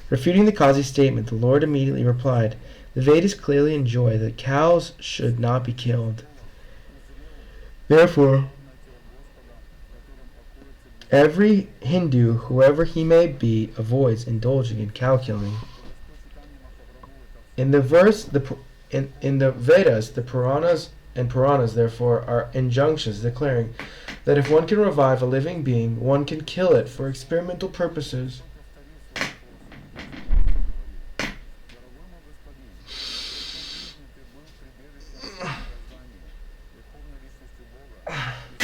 Refuting the Qazi's statement, the Lord immediately replied, "The Vedas clearly enjoin that cows should not be killed. Therefore, every Hindu, whoever he may be, avoids indulging in cow killing." In the Vedas, the Puranas, therefore, are injunctions declaring that if one can revive a living being, one can kill it for experimental purposes.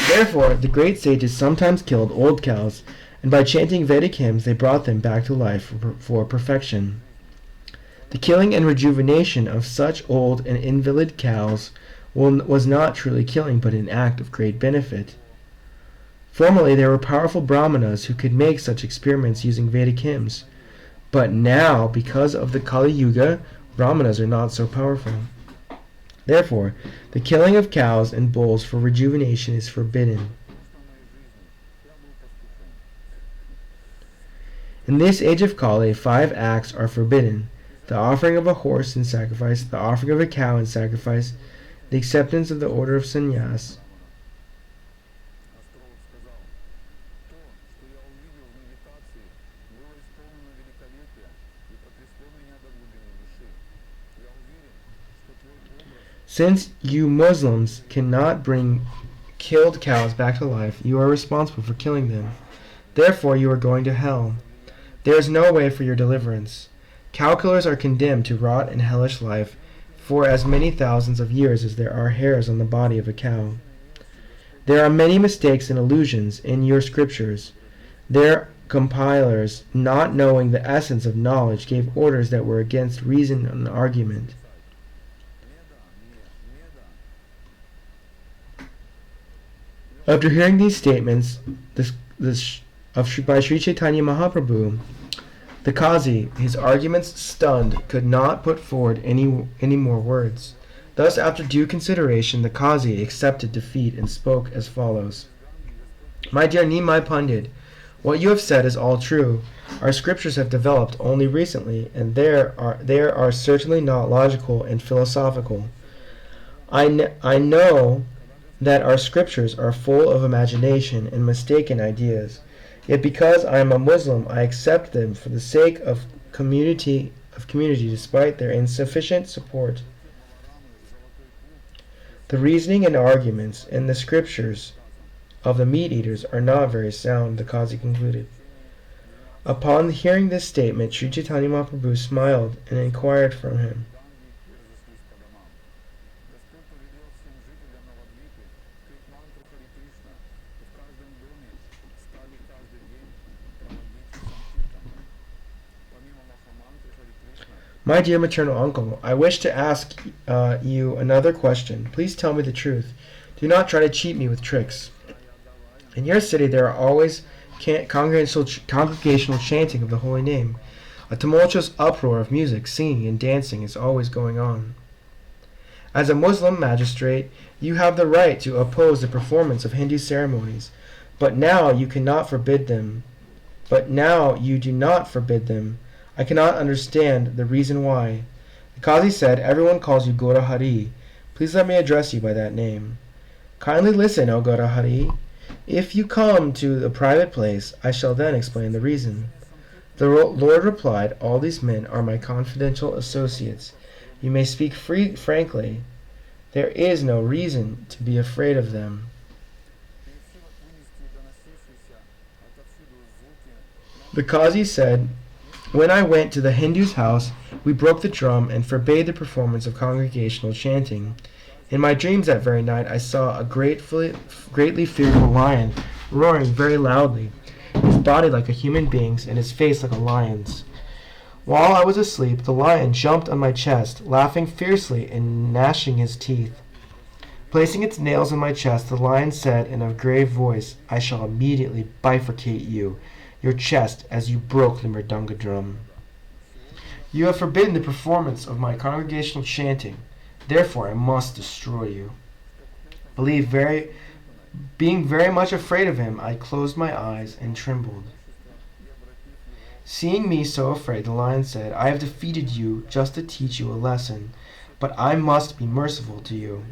Therefore, the great sages sometimes killed old cows, and by chanting Vedic hymns they brought them back to life for perfection. The killing and rejuvenation of such old and invalid cows was not truly killing, but an act of great benefit. Formerly there were powerful brahmanas who could make such experiments using Vedic hymns, but now, because of the Kali Yuga, brahmanas are not so powerful. Therefore, the killing of cows and bulls for rejuvenation is forbidden. In this age of Kali, 5 acts are forbidden: the offering of a horse in sacrifice, the offering of a cow in sacrifice, the acceptance of the order of sannyas, Since you Muslims cannot bring killed cows back to life, you are responsible for killing them. Therefore you are going to hell. There is no way for your deliverance. Cow killers are condemned to rot in hellish life for as many thousands of years as there are hairs on the body of a cow. There are many mistakes and illusions in your scriptures. Their compilers, not knowing the essence of knowledge, gave orders that were against reason and argument. After hearing these statements by Sri Caitanya Mahaprabhu, the Qazi, his arguments stunned, could not put forward any more words. Thus, after due consideration, the Qazi accepted defeat and spoke as follows. My dear Nimai Pandit, what you have said is all true. Our scriptures have developed only recently, and they are certainly not logical and philosophical. I know that our scriptures are full of imagination and mistaken ideas. Yet because I am a Muslim, I accept them for the sake of community despite their insufficient support. The reasoning and arguments in the scriptures of the meat-eaters are not very sound, the Qazi concluded. Upon hearing this statement, Sri Chaitanya Mahaprabhu smiled and inquired from him, My dear maternal uncle, I wish to ask you another question. Please tell me the truth. Do not try to cheat me with tricks. In your city there are always congregational chanting of the holy name. A tumultuous uproar of music, singing, and dancing is always going on. As a Muslim magistrate, you have the right to oppose the performance of Hindu ceremonies, but now you do not forbid them. I cannot understand the reason why. The Qazi said, everyone calls you Gora Hari. Please let me address you by that name. Kindly listen, O Gora Hari. If you come to a private place, I shall then explain the reason. The Lord replied, all these men are my confidential associates. You may speak frankly. There is no reason to be afraid of them. The Qazi said, when I went to the Hindu's house, we broke the drum and forbade the performance of congregational chanting. In my dreams that very night, I saw a greatly fearful lion roaring very loudly, his body like a human being's and his face like a lion's. While I was asleep, the lion jumped on my chest, laughing fiercely and gnashing his teeth. Placing its nails in my chest, the lion said in a grave voice, I shall immediately bifurcate your chest as you broke the mridanga drum. You have forbidden the performance of my congregational chanting, therefore I must destroy you. Being very much afraid of him, I closed my eyes and trembled. Seeing me so afraid, the lion said, I have defeated you just to teach you a lesson, but I must be merciful to you.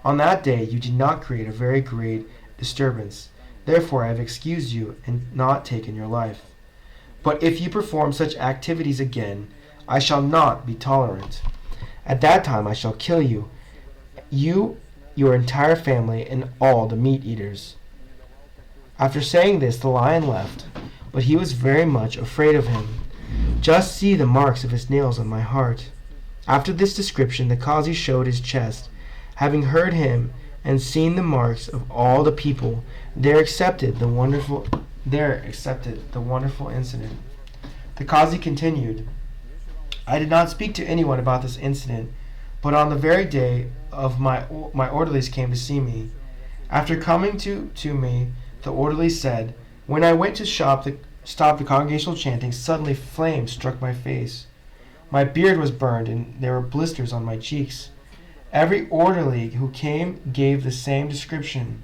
On that day you did not create a very great disturbance. Therefore I have excused you and not taken your life. But if you perform such activities again, I shall not be tolerant. At that time I shall kill you, your entire family, and all the meat eaters. After saying this, the lion left, but he was very much afraid of him. Just see the marks of his nails on my heart. After this description, the Qazi showed his chest. Having heard him and seen the marks of all the people, there accepted the wonderful incident. The Qazi continued, I did not speak to anyone about this incident, but on the very day of my orderlies came to see me. After coming to me, the orderly said, when I went to stop the congregational chanting, suddenly flames struck my face. My beard was burned and there were blisters on my cheeks. Every orderly who came gave the same description.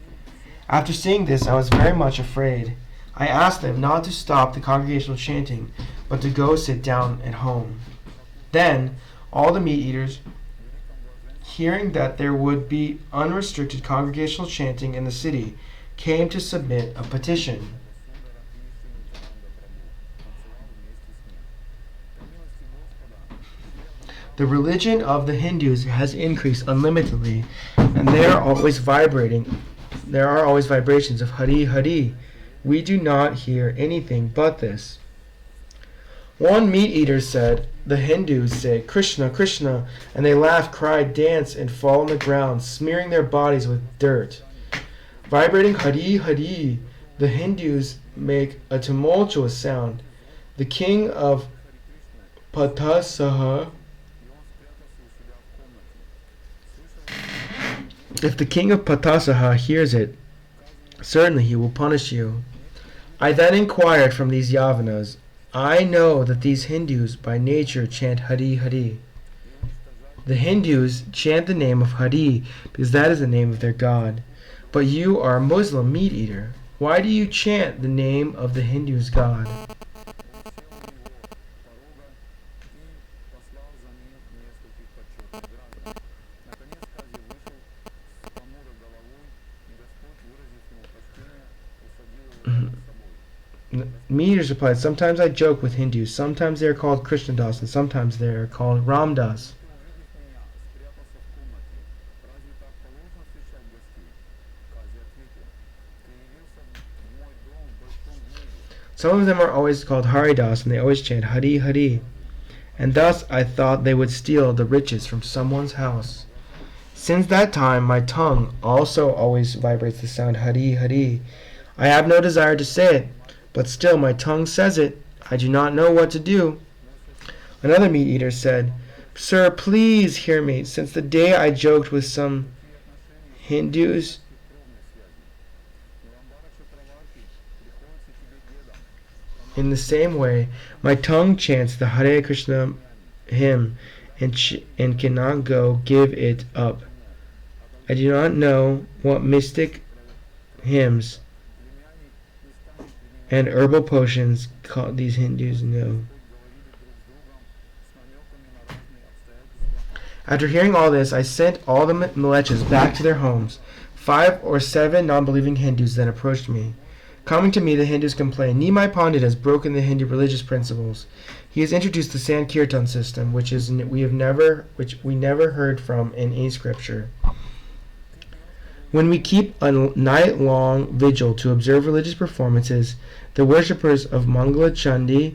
After seeing this, I was very much afraid. I asked them not to stop the congregational chanting, but to go sit down at home. Then all the meat eaters, hearing that there would be unrestricted congregational chanting in the city, came to submit a petition. The religion of the Hindus has increased unlimitedly, and there are always vibrations of Hari Hari. We do not hear anything but this. One meat eater said, the Hindus say Krishna, Krishna, and they laugh, cry, dance, and fall on the ground, smearing their bodies with dirt. Vibrating Hari Hari, the Hindus make a tumultuous sound. The king of Patasaha, if the king of Patasaha hears it, certainly he will punish you. I then inquired from these Yavanas, I know that these Hindus by nature chant Hari Hari. The Hindus chant the name of Hari because that is the name of their god. But you are a Muslim meat eater. Why do you chant the name of the Hindus' god? Meat eaters replied, sometimes I joke with Hindus. Sometimes they are called Krishnadas and sometimes they are called Ramdas. Some of them are always called Haridas, and they always chant Hari Hari. And thus I thought they would steal the riches from someone's house. Since that time, my tongue also always vibrates the sound Hari Hari. I have no desire to say it, but still my tongue says it. I do not know what to do. Another meat eater said, Sir, please hear me. Since the day I joked with some Hindus, in the same way, my tongue chants the Hare Krishna hymn and cannot go give it up. I do not know what mystic hymns and herbal potions these Hindus know. After hearing all this, I sent all the malechas back to their homes. 5 or 7 non-believing Hindus then approached me. Coming to me, the Hindus complained, Nimai Pandit has broken the Hindu religious principles. He has introduced the Sankirtan system, which we never heard from in any scripture. When we keep a night-long vigil to observe religious performances, the worshippers of Mangala Chandi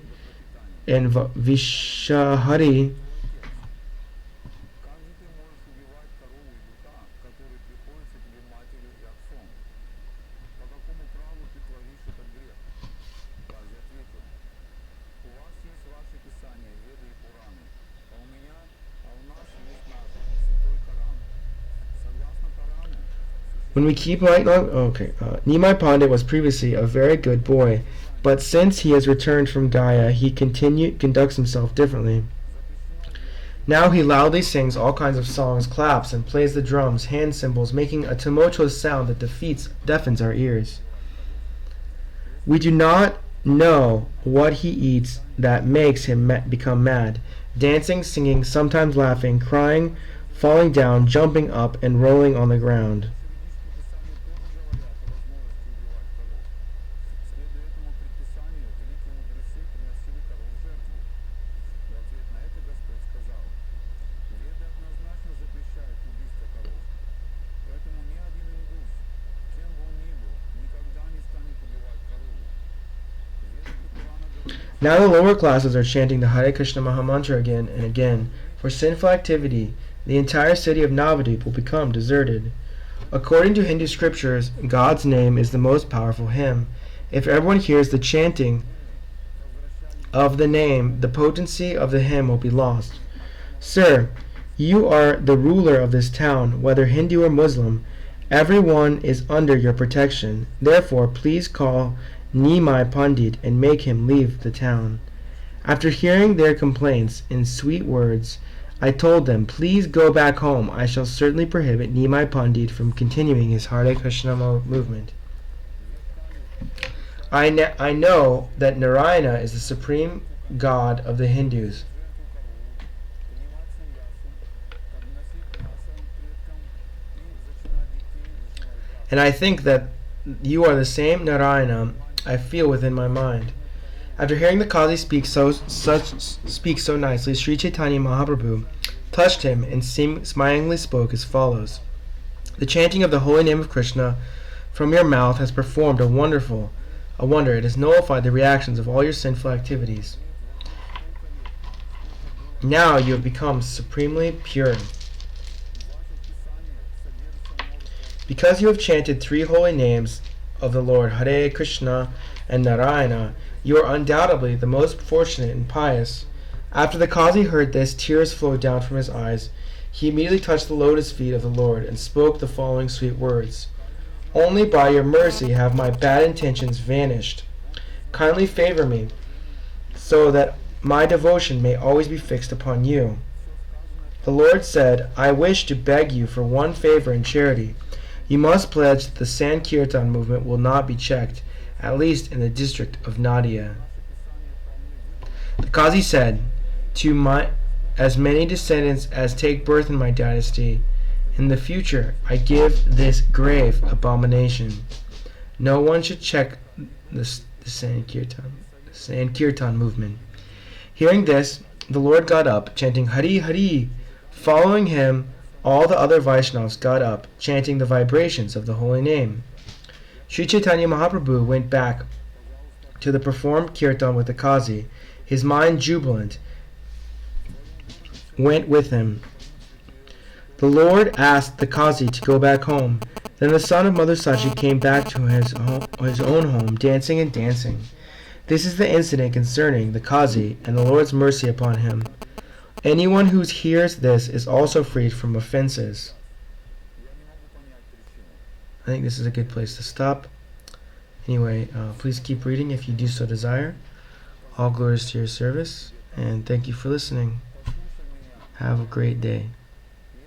and Vishahari Nimai Pandit was previously a very good boy, but since he has returned from Gaya, he conducts himself differently. Now he loudly sings all kinds of songs, claps, and plays the drums, hand cymbals, making a tumultuous sound that deafens our ears. We do not know what he eats that makes him become mad. Dancing, singing, sometimes laughing, crying, falling down, jumping up, and rolling on the ground. Now the lower classes are chanting the Hare Krishna Mahamantra again and again. For sinful activity, the entire city of Navadvip will become deserted. According to Hindu scriptures, God's name is the most powerful hymn. If everyone hears the chanting of the name, the potency of the hymn will be lost. Sir, you are the ruler of this town, whether Hindu or Muslim. Everyone is under your protection. Therefore, please call Nimai Pandit and make him leave the town. After hearing their complaints in sweet words, I told them, please go back home. I shall certainly prohibit Nimai Pandit from continuing his Hare Krishna movement. I know that Narayana is the supreme god of the Hindus. And I think that you are the same Narayana I feel within my mind. After hearing the Qazi speak so nicely, Sri Chaitanya Mahaprabhu touched him and smilingly spoke as follows. The chanting of the holy name of Krishna from your mouth has performed a wonder. It has nullified the reactions of all your sinful activities. Now you have become supremely pure. Because you have chanted 3 holy names of the Lord, Hare Krishna and Narayana, you are undoubtedly the most fortunate and pious. After the Qazi heard this, tears flowed down from his eyes. He immediately touched the lotus feet of the Lord and spoke the following sweet words. Only by your mercy have my bad intentions vanished. Kindly favor me, so that my devotion may always be fixed upon you. The Lord said, I wish to beg you for one favor in charity. You must pledge that the Sankirtan movement will not be checked, at least in the district of Nadia. The Qazi said, to as many descendants as take birth in my dynasty, in the future I give this grave abomination. No one should check the Sankirtan movement. Hearing this, the Lord got up, chanting Hari Hari. Following him, all the other Vaishnavas got up, chanting the vibrations of the holy name. Sri Chaitanya Mahaprabhu went back to the performed kirtan with the Qazi. His mind jubilant went with him. The Lord asked the Qazi to go back home. Then the son of Mother Sachi came back to his own home, dancing and dancing. This is the incident concerning the Qazi and the Lord's mercy upon him. Anyone who hears this is also freed from offenses. I think this is a good place to stop. Anyway, please keep reading if you do so desire. All glories to your service, and thank you for listening. Have a great day.